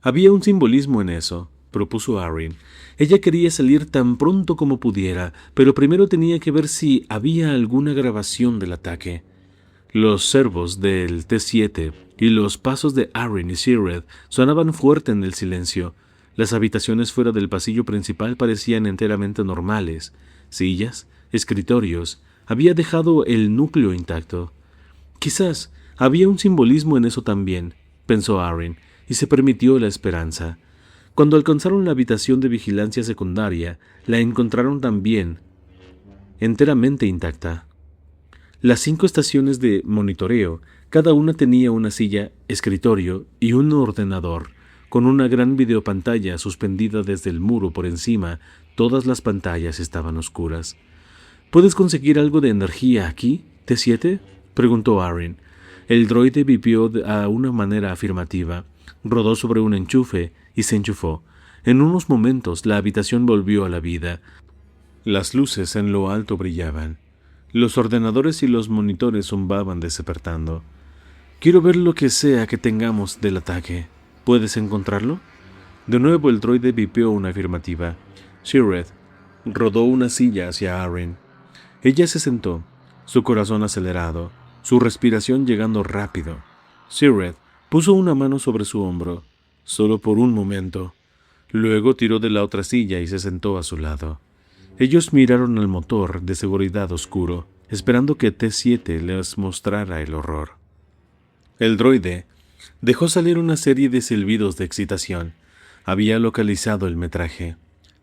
Speaker 1: Había un simbolismo en eso, propuso Arryn. Ella quería salir tan pronto como pudiera, pero primero tenía que ver si había alguna grabación del ataque. Los servos del T7 y los pasos de Arryn y Sirred sonaban fuerte en el silencio. Las habitaciones fuera del pasillo principal parecían enteramente normales. Sillas, escritorios, había dejado el núcleo intacto. Quizás había un simbolismo en eso también, pensó Arryn, y se permitió la esperanza. Cuando alcanzaron la habitación de vigilancia secundaria, la encontraron también enteramente intacta. Las 5 estaciones de monitoreo, cada una tenía una silla, escritorio y un ordenador, con una gran videopantalla suspendida desde el muro por encima. Todas las pantallas estaban oscuras. ¿Puedes conseguir algo de energía aquí, T7? Preguntó Arryn. El droide vipió a una manera afirmativa. Rodó sobre un enchufe y se enchufó. En unos momentos la habitación volvió a la vida. Las luces en lo alto brillaban. Los ordenadores y los monitores zumbaban despertando. «Quiero ver lo que sea que tengamos del ataque. ¿Puedes encontrarlo?» De nuevo el droide vipió una afirmativa. Sirred rodó una silla hacia Arryn. Ella se sentó, su corazón acelerado, su respiración llegando rápido. Sirred puso una mano sobre su hombro, solo por un momento. Luego tiró de la otra silla y se sentó a su lado. Ellos miraron al motor de seguridad oscuro, esperando que T7 les mostrara el horror. El droide dejó salir una serie de silbidos de excitación. Había localizado el metraje.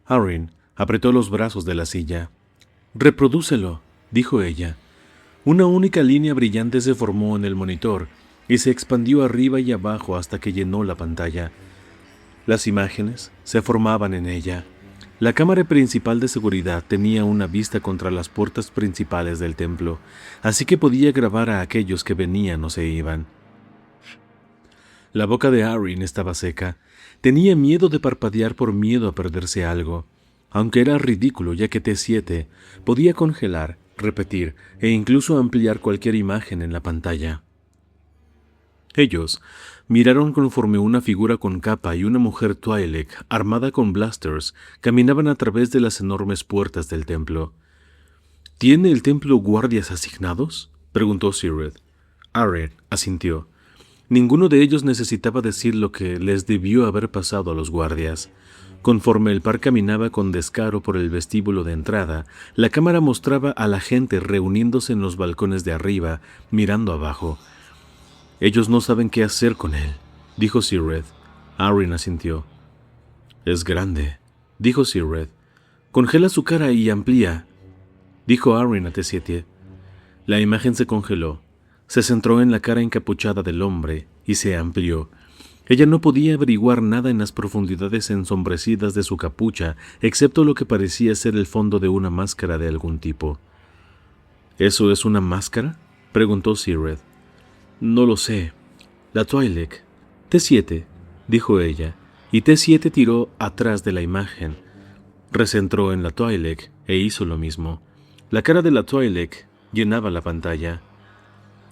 Speaker 1: Arryn apretó los brazos de la silla. «Reprodúcelo», dijo ella. Una única línea brillante se formó en el monitor y se expandió arriba y abajo hasta que llenó la pantalla. Las imágenes se formaban en ella. La cámara principal de seguridad tenía una vista contra las puertas principales del templo, así que podía grabar a aquellos que venían o se iban. La boca de Arryn estaba seca. Tenía miedo de parpadear por miedo a perderse algo, aunque era ridículo ya que T7 podía congelar, repetir e incluso ampliar cualquier imagen en la pantalla. Ellos miraron conforme una figura con capa y una mujer Twi'lek armada con blasters caminaban a través de las enormes puertas del templo. ¿Tiene el templo guardias asignados?, preguntó Sirred. Arryn asintió. Ninguno de ellos necesitaba decir lo que les debió haber pasado a los guardias. Conforme el par caminaba con descaro por el vestíbulo de entrada, la cámara mostraba a la gente reuniéndose en los balcones de arriba, mirando abajo. «Ellos no saben qué hacer con él», dijo Sirred. Arryn asintió. «Es grande», dijo Sirred. «Congela su cara y amplía», dijo Arryn a T7. La imagen se congeló. Se centró en la cara encapuchada del hombre y se amplió. Ella no podía averiguar nada en las profundidades ensombrecidas de su capucha, excepto lo que parecía ser el fondo de una máscara de algún tipo. ¿Eso es una máscara?, preguntó Sirred. No lo sé. La Twi'lek. T7, dijo ella, y T7 tiró atrás de la imagen. Recentró en la Twi'lek e hizo lo mismo. La cara de la Twi'lek llenaba la pantalla.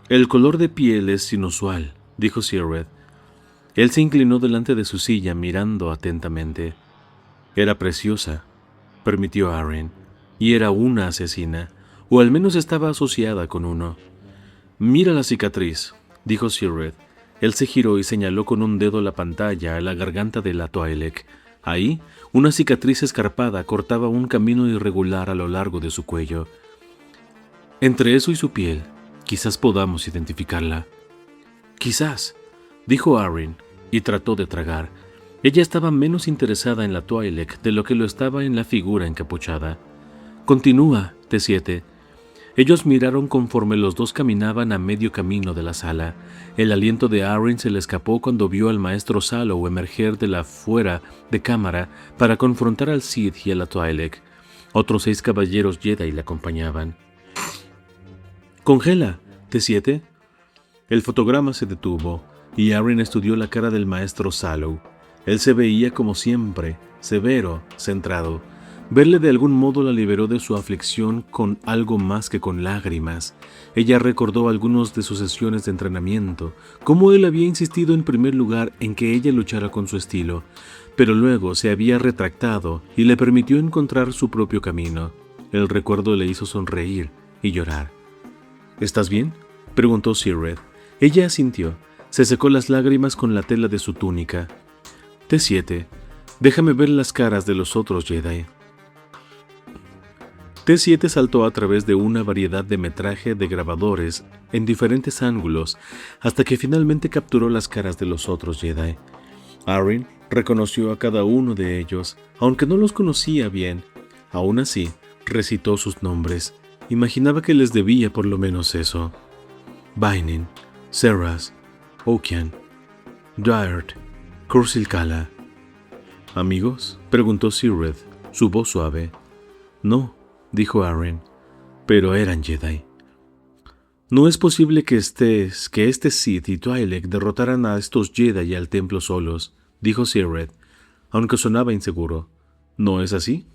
Speaker 1: «El color de piel es inusual», dijo Sirred. Él se inclinó delante de su silla mirando atentamente. «Era preciosa», permitió Arryn, «y era una asesina, o al menos estaba asociada con uno». «Mira la cicatriz», dijo Sirred. Él se giró y señaló con un dedo la pantalla a la garganta de la Twi'lek. Ahí, una cicatriz escarpada cortaba un camino irregular a lo largo de su cuello. «Entre eso y su piel, quizás podamos identificarla». «Quizás», dijo Arryn, y trató de tragar. Ella estaba menos interesada en la Twi'lek de lo que lo estaba en la figura encapuchada. «Continúa, T7». Ellos miraron conforme los dos caminaban a medio camino de la sala. El aliento de Arryn se le escapó cuando vio al maestro Salo emerger de la fuera de cámara para confrontar al Sith y a la Twi'lek. Otros 6 caballeros Jedi le acompañaban. «Congela, T7». El fotograma se detuvo, y Arryn estudió la cara del maestro Salo. Él se veía como siempre, severo, centrado. Verle de algún modo la liberó de su aflicción con algo más que con lágrimas. Ella recordó algunas de sus sesiones de entrenamiento, cómo él había insistido en primer lugar en que ella luchara con su estilo, pero luego se había retractado y le permitió encontrar su propio camino. El recuerdo le hizo sonreír y llorar. «¿Estás bien?», preguntó Sirred. Ella asintió. Se secó las lágrimas con la tela de su túnica. «T7, déjame ver las caras de los otros Jedi». T7 saltó a través de una variedad de metraje de grabadores en diferentes ángulos hasta que finalmente capturó las caras de los otros Jedi. Arryn reconoció a cada uno de ellos, aunque no los conocía bien. Aún así, recitó sus nombres. Imaginaba que les debía por lo menos eso. Bainin, Serras, Okian, Dairt, Cursil Kala. ¿Amigos?, preguntó Sirred, su voz suave. «No», dijo Arryn, «pero eran Jedi». «No es posible que este Sith y Twi'lek derrotaran a estos Jedi y al templo solos», dijo Sirred, aunque sonaba inseguro. «¿No es así?».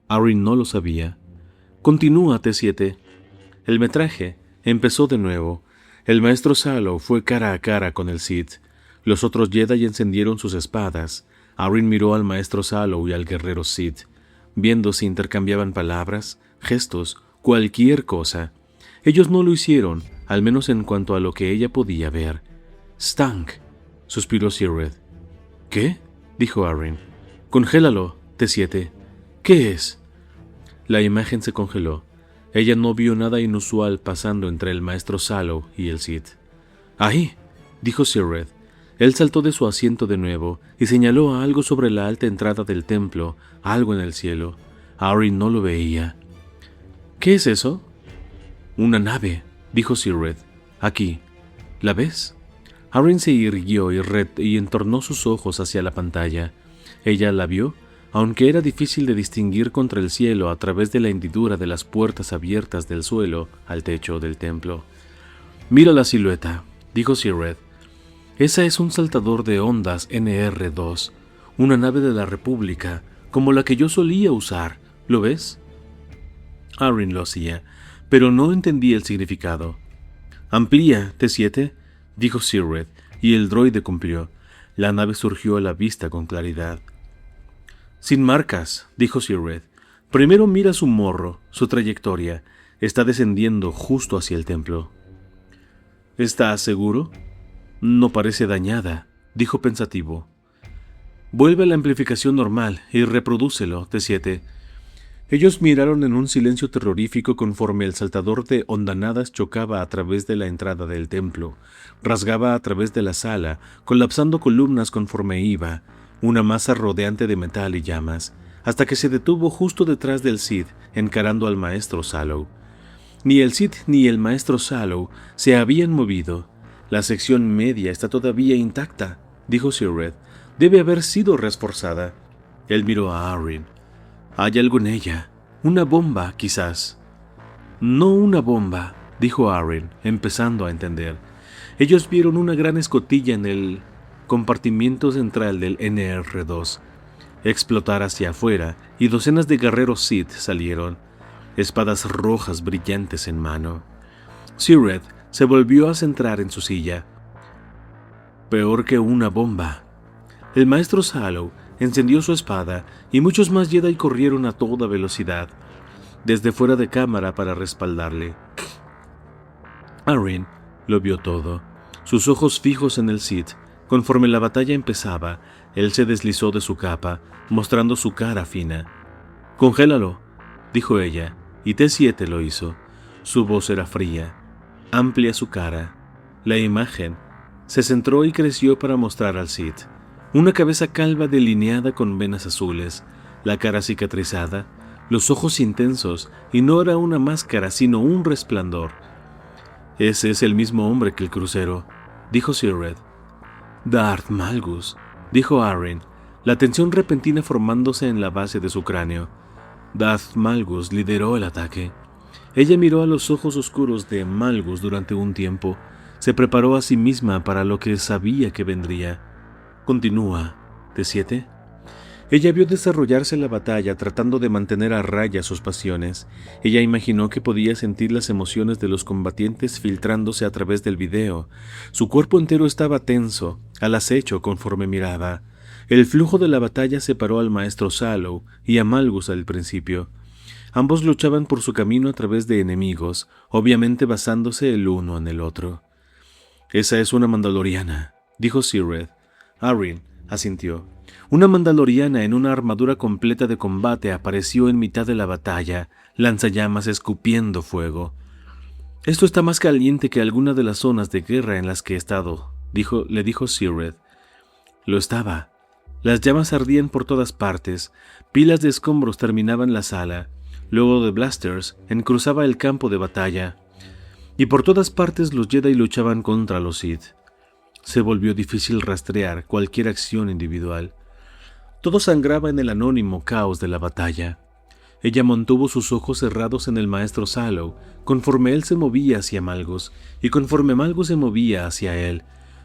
Speaker 1: Arryn no lo sabía. «Continúa, T7». El metraje empezó de nuevo. El maestro Salo fue cara a cara con el Sith. Los otros Jedi encendieron sus espadas. Arryn miró al maestro Salo y al guerrero Sith, viendo si intercambiaban palabras, gestos, cualquier cosa. Ellos no lo hicieron, al menos en cuanto a lo que ella podía ver. «Stank», suspiró Sirred. «¿Qué?», dijo Arryn. «Congélalo, T7». «¿Qué es?». La imagen se congeló. Ella no vio nada inusual pasando entre el maestro Salo y el Sith. «Ahí», dijo Sirred. Él saltó de su asiento de nuevo y señaló a algo sobre la alta entrada del templo, algo en el cielo. Arryn no lo veía. «¿Qué es eso?». «Una nave», dijo Sirred. «Aquí. ¿La ves?». Arryn se irguió y entornó sus ojos hacia la pantalla. Ella la vio, aunque era difícil de distinguir contra el cielo a través de la hendidura de las puertas abiertas del suelo al techo del templo. «Mira la silueta», dijo Sirred. «Esa es un saltador de ondas NR2. una nave de la República, como la que yo solía usar, ¿lo ves? Arryn lo hacía, pero no entendía el significado. «Amplía, T7», dijo Sirred, y el droide cumplió. La nave surgió a la vista con claridad. «Sin marcas», dijo Sirred. «Primero mira su morro, su trayectoria. Está descendiendo justo hacia el templo». «¿Estás seguro?» «No parece dañada», dijo pensativo. «Vuelve a la amplificación normal y reprodúcelo, T7». Ellos miraron en un silencio terrorífico conforme el saltador de hondanadas chocaba a través de la entrada del templo, rasgaba a través de la sala, colapsando columnas conforme iba, una masa rodeante de metal y llamas, hasta que se detuvo justo detrás del Sith, encarando al maestro Salo. Ni el Sith ni el maestro Salo se habían movido. «La sección media está todavía intacta», dijo Sirred. «Debe haber sido reforzada». Él miró a Arryn. «Hay algo en ella. Una bomba, quizás». «No una bomba», dijo Arryn, empezando a entender. Ellos vieron una gran escotilla en el compartimiento central del NR-2 explotar hacia afuera y docenas de guerreros Sith salieron, espadas rojas brillantes en mano. Sirred se volvió a centrar en su silla. «Peor que una bomba». El maestro Salo encendió su espada y muchos más Jedi corrieron a toda velocidad, desde fuera de cámara para respaldarle. Arryn lo vio todo, sus ojos fijos en el Sith. Conforme la batalla empezaba, él se deslizó de su capa, mostrando su cara fina. «Congélalo», dijo ella, y T7 lo hizo. Su voz era fría, amplia su cara. La imagen se centró y creció para mostrar al Sith. Una cabeza calva delineada con venas azules, la cara cicatrizada, los ojos intensos, y no era una máscara sino un resplandor. «Ese es el mismo hombre que el crucero», dijo Sirred. «Darth Malgus», dijo Arryn, la tensión repentina formándose en la base de su cráneo. Darth Malgus lideró el ataque. Ella miró a los ojos oscuros de Malgus durante un tiempo. Se preparó a sí misma para lo que sabía que vendría. «Continúa, T7». Ella vio desarrollarse la batalla tratando de mantener a raya sus pasiones. Ella imaginó que podía sentir las emociones de los combatientes filtrándose a través del video. Su cuerpo entero estaba tenso, al acecho conforme miraba. El flujo de la batalla separó al maestro Salo y a Malgus al principio. Ambos luchaban por su camino a través de enemigos, obviamente basándose el uno en el otro. «Esa es una mandaloriana», dijo Sirred. Arryn asintió. Una mandaloriana en una armadura completa de combate apareció en mitad de la batalla, lanzallamas escupiendo fuego. «Esto está más caliente que alguna de las zonas de guerra en las que he estado», le dijo Sirred. Lo estaba. Las llamas ardían por todas partes, pilas de escombros terminaban la sala, luego de blasters encruzaba el campo de batalla, y por todas partes los Jedi luchaban contra los Sith. Se volvió difícil rastrear cualquier acción individual. Todo sangraba en el anónimo caos de la batalla. Ella mantuvo sus ojos cerrados en el maestro Salo, conforme él se movía hacia Malgus, y conforme Malgus se movía hacia él.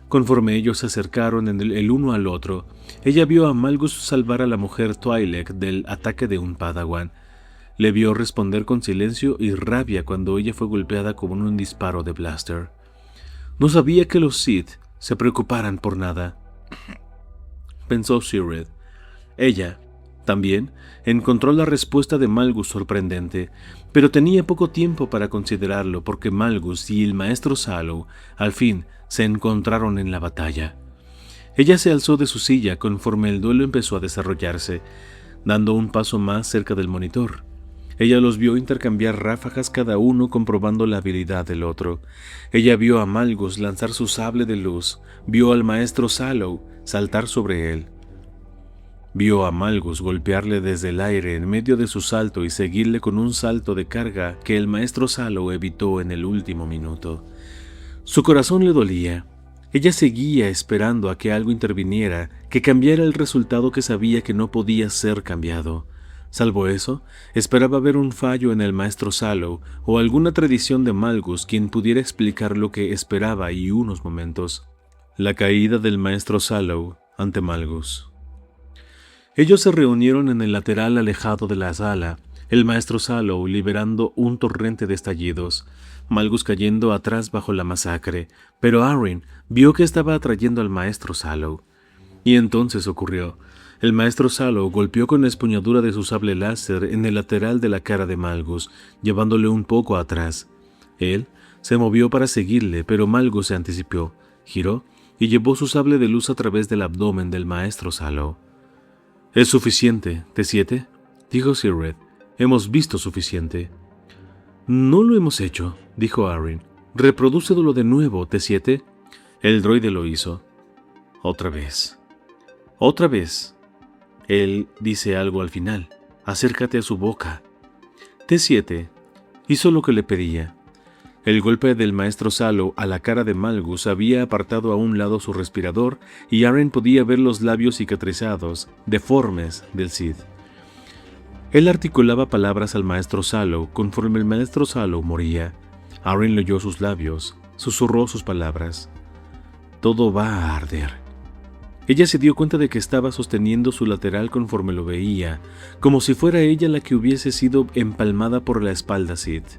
Speaker 1: Conforme ellos se acercaron el uno al otro, ella vio a Malgus salvar a la mujer Twi'lek del ataque de un Padawan. Le vio responder con silencio y rabia cuando ella fue golpeada con un disparo de blaster. No sabía que los Sith se preocuparan por nada, pensó Sirred. Ella, también, encontró la respuesta de Malgus sorprendente, pero tenía poco tiempo para considerarlo porque Malgus y el maestro Salo, al fin, se encontraron en la batalla. Ella se alzó de su silla conforme el duelo empezó a desarrollarse, dando un paso más cerca del monitor. Ella los vio intercambiar ráfagas cada uno comprobando la habilidad del otro. Ella vio a Malgus lanzar su sable de luz, vio al maestro Salo saltar sobre él. Vio a Malgus golpearle desde el aire en medio de su salto y seguirle con un salto de carga que el maestro Salo evitó en el último minuto. Su corazón le dolía. Ella seguía esperando a que algo interviniera, que cambiara el resultado que sabía que no podía ser cambiado. Salvo eso, esperaba ver un fallo en el maestro Salo o alguna tradición de Malgus quien pudiera explicar lo que esperaba y unos momentos. La caída del maestro Salo ante Malgus. Ellos se reunieron en el lateral alejado de la sala, el maestro Sallow liberando un torrente de estallidos, Malgus cayendo atrás bajo la masacre, pero Arryn vio que estaba atrayendo al maestro Sallow. Y entonces ocurrió. El maestro Sallow golpeó con la empuñadura de su sable láser en el lateral de la cara de Malgus, llevándole un poco atrás. Él se movió para seguirle, pero Malgus se anticipó, giró y llevó su sable de luz a través del abdomen del maestro Sallow. «Es suficiente, T7», dijo Sir Red. «Hemos visto suficiente». «No lo hemos hecho», dijo Arryn. «Reprodúcelo de nuevo, T7». El droide lo hizo. «Otra vez. Otra vez». Él dice algo al final. «Acércate a su boca». T7 hizo lo que le pedía. El golpe del maestro Sallow a la cara de Malgus había apartado a un lado su respirador y Arryn podía ver los labios cicatrizados, deformes del Sith. Él articulaba palabras al maestro Sallow conforme el maestro Sallow moría. Arryn leyó sus labios, susurró sus palabras. «Todo va a arder». Ella se dio cuenta de que estaba sosteniendo su lateral conforme lo veía, como si fuera ella la que hubiese sido empalmada por la espalda Sith.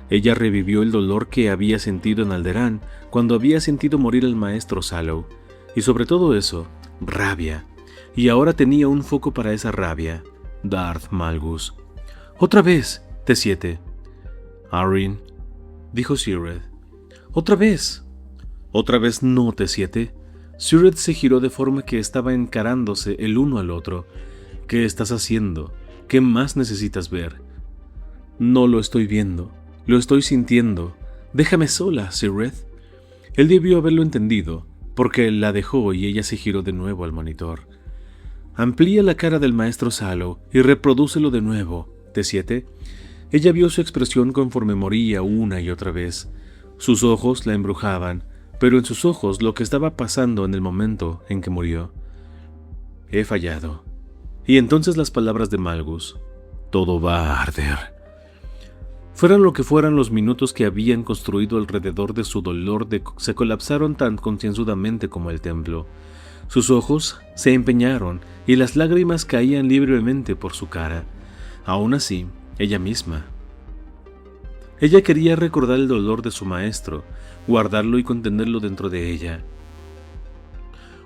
Speaker 1: Ella revivió el dolor que había sentido en Alderaan cuando había sentido morir al maestro Sallow, y sobre todo eso, rabia. Y ahora tenía un foco para esa rabia, Darth Malgus. «Otra vez, T7». «Arryn», dijo Sir Red. «Otra vez». «Otra vez no, T7». Sir Red se giró de forma que estaba encarándose el uno al otro. «¿Qué estás haciendo? ¿Qué más necesitas ver?» «No lo estoy viendo. Lo estoy sintiendo. Déjame sola, Sir Red». Él debió haberlo entendido, porque la dejó y ella se giró de nuevo al monitor. «Amplía la cara del maestro Sallow y reprodúcelo de nuevo, T7». Ella vio su expresión conforme moría una y otra vez. Sus ojos la embrujaban, pero en sus ojos lo que estaba pasando en el momento en que murió. «He fallado». Y entonces las palabras de Malgus. «Todo va a arder». Fueran lo que fueran los minutos que habían construido alrededor de su dolor, se colapsaron tan concienzudamente como el templo. Sus ojos se empeñaron y las lágrimas caían libremente por su cara. Aún así, ella misma. Ella quería recordar el dolor de su maestro, guardarlo y contenerlo dentro de ella.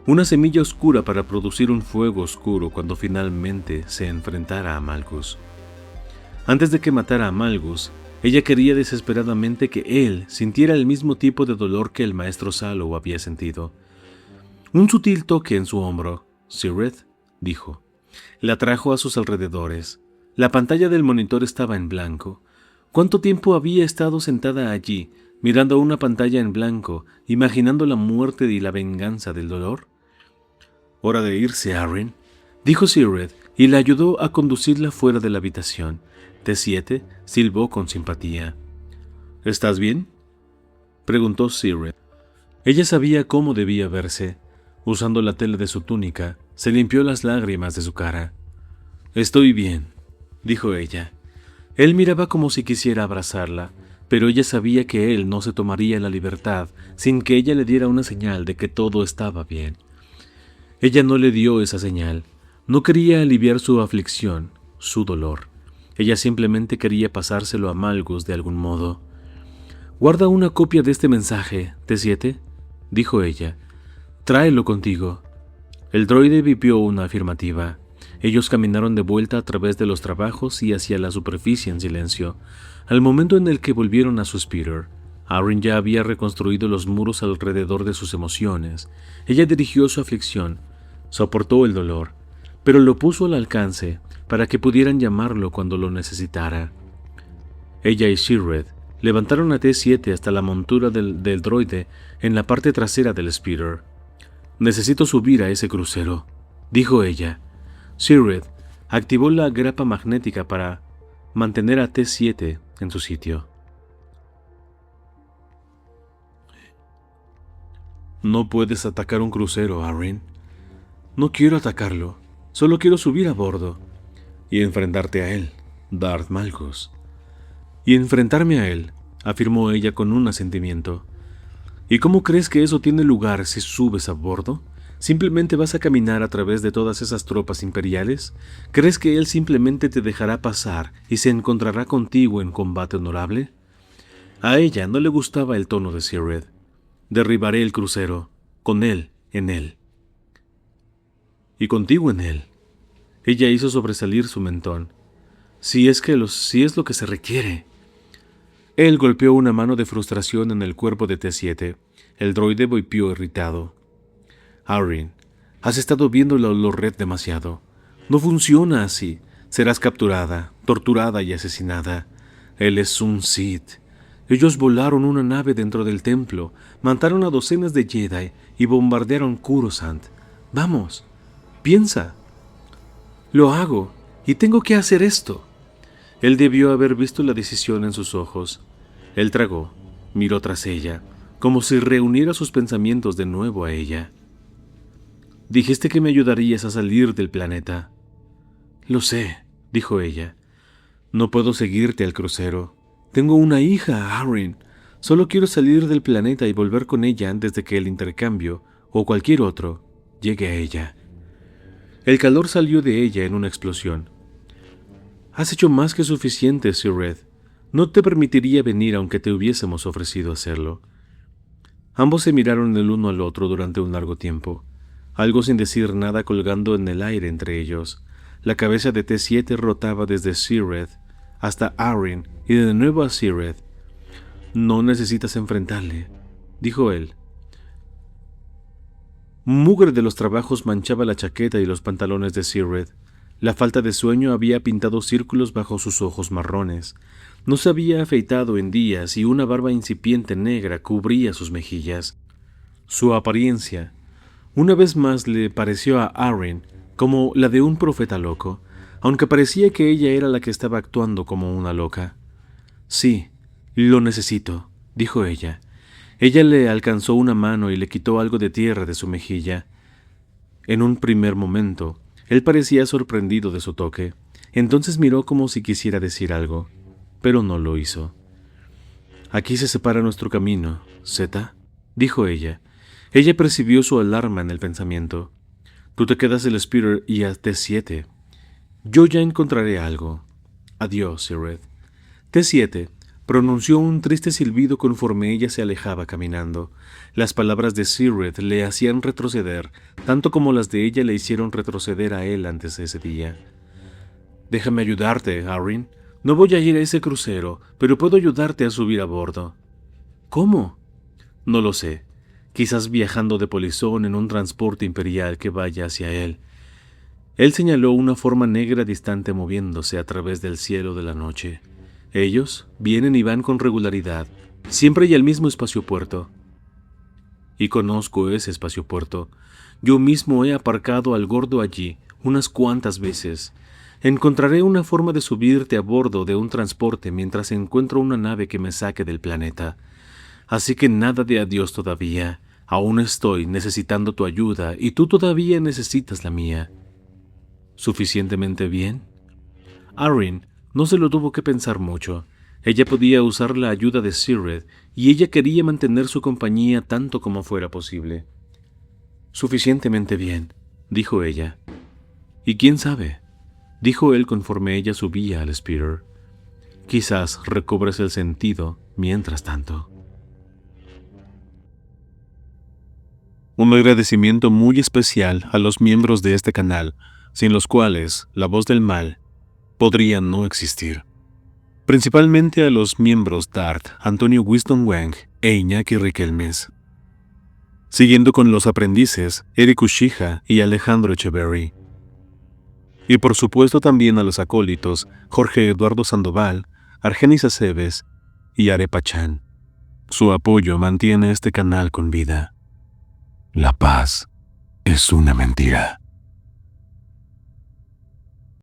Speaker 1: Una semilla oscura para producir un fuego oscuro cuando finalmente se enfrentara a Malgus. Antes de que matara a Malgus, ella quería desesperadamente que él sintiera el mismo tipo de dolor que el maestro Sallow había sentido. Un sutil toque en su hombro. «Sir Red», dijo. La atrajo a sus alrededores. La pantalla del monitor estaba en blanco. ¿Cuánto tiempo había estado sentada allí, mirando una pantalla en blanco, imaginando la muerte y la venganza del dolor? «Hora de irse, Arryn», dijo Sir Red, y la ayudó a conducirla fuera de la habitación. T7 silbó con simpatía. «¿Estás bien?», preguntó Sir Red. Ella sabía cómo debía verse. Usando la tela de su túnica, se limpió las lágrimas de su cara. «Estoy bien», dijo ella. Él miraba como si quisiera abrazarla, pero ella sabía que él no se tomaría la libertad sin que ella le diera una señal de que todo estaba bien. Ella no le dio esa señal. No quería aliviar su aflicción, su dolor. Ella simplemente quería pasárselo a Malgus de algún modo. «Guarda una copia de este mensaje, T7», dijo ella. «Tráelo contigo». El droide vipió una afirmativa. Ellos caminaron de vuelta a través de los trabajos y hacia la superficie en silencio. Al momento en el que volvieron a su speeder, Arryn ya había reconstruido los muros alrededor de sus emociones. Ella dirigió su aflicción, soportó el dolor, pero lo puso al alcance para que pudieran llamarlo cuando lo necesitara. Ella y Sir Red levantaron a T7 hasta la montura del droide en la parte trasera del speeder. «Necesito subir a ese crucero», dijo ella. Sir Red activó la grapa magnética para mantener a T7 en su sitio. «No puedes atacar un crucero, Arryn». «No quiero atacarlo, solo quiero subir a bordo y enfrentarte a él, Darth Malgus». «Y enfrentarme a él», afirmó ella con un asentimiento. «¿Y cómo crees que eso tiene lugar si subes a bordo? ¿Simplemente vas a caminar a través de todas esas tropas imperiales? ¿Crees que él simplemente te dejará pasar y se encontrará contigo en combate honorable? A ella no le gustaba el tono de Sir Red. Derribaré el crucero, con él en él. Y contigo en él. Ella hizo sobresalir su mentón. Si es lo que se requiere. Él golpeó una mano de frustración en el cuerpo de T-7. El droide voipió irritado. Arryn, has estado viendo la Red demasiado. No funciona así. Serás capturada, torturada y asesinada. Él es un Sith. Ellos volaron una nave dentro del templo, mataron a docenas de Jedi y bombardearon Coruscant. Vamos, piensa. Lo hago, y tengo que hacer esto. Él debió haber visto la decisión en sus ojos. Él tragó, miró tras ella, como si reuniera sus pensamientos de nuevo a ella. Dijiste que me ayudarías a salir del planeta. Lo sé, dijo ella. No puedo seguirte al crucero. Tengo una hija, Arryn. Solo quiero salir del planeta y volver con ella antes de que el intercambio, o cualquier otro, llegue a ella. El calor salió de ella en una explosión. Has hecho más que suficiente, Sir Red. No te permitiría venir aunque te hubiésemos ofrecido hacerlo. Ambos se miraron el uno al otro durante un largo tiempo, algo sin decir nada colgando en el aire entre ellos. La cabeza de T-7 rotaba desde Sir Red hasta Arryn y de nuevo a Sir Red. No necesitas enfrentarle, dijo él. Mugre de los trabajos manchaba la chaqueta y los pantalones de Sir Red. La falta de sueño había pintado círculos bajo sus ojos marrones. No se había afeitado en días y una barba incipiente negra cubría sus mejillas. Su apariencia, una vez más, le pareció a Arryn como la de un profeta loco, aunque parecía que ella era la que estaba actuando como una loca. Sí, lo necesito, dijo ella. Ella le alcanzó una mano y le quitó algo de tierra de su mejilla. En un primer momento, él parecía sorprendido de su toque. Entonces miró como si quisiera decir algo, pero no lo hizo. Aquí se separa nuestro camino, Zeta, dijo ella. Ella percibió su alarma en el pensamiento. Tú te quedas el Speeder y a T-7. Yo ya encontraré algo. Adiós, Sir Red. T-7 pronunció un triste silbido conforme ella se alejaba caminando. Las palabras de Sir Red le hacían retroceder, tanto como las de ella le hicieron retroceder a él antes de ese día. Déjame ayudarte, Arryn. No voy a ir a ese crucero, pero puedo ayudarte a subir a bordo. ¿Cómo? No lo sé. Quizás viajando de polizón en un transporte imperial que vaya hacia él. Él señaló una forma negra distante moviéndose a través del cielo de la noche. Ellos vienen y van con regularidad. Siempre hay el mismo espaciopuerto. Y conozco ese espaciopuerto. Yo mismo he aparcado al gordo allí unas cuantas veces. Encontraré una forma de subirte a bordo de un transporte mientras encuentro una nave que me saque del planeta. Así que nada de adiós todavía. Aún estoy necesitando tu ayuda y tú todavía necesitas la mía. ¿Suficientemente bien? Arryn no se lo tuvo que pensar mucho. Ella podía usar la ayuda de Sir Red y ella quería mantener su compañía tanto como fuera posible. Suficientemente bien, dijo ella. Y quién sabe, dijo él conforme ella subía al Speeder. Quizás recobres el sentido mientras tanto. Un agradecimiento muy especial a los miembros de este canal, sin los cuales La Voz del Mal podría no existir. Principalmente a los miembros Dart, Antonio Wisdom Wang e Iñaki Riquelmes. Siguiendo con los aprendices Eric Ushija y Alejandro Echeverry. Y por supuesto también a los acólitos Jorge Eduardo Sandoval, Argenis Aceves y Arepa Chan. Su apoyo mantiene este canal con vida. La paz es una mentira.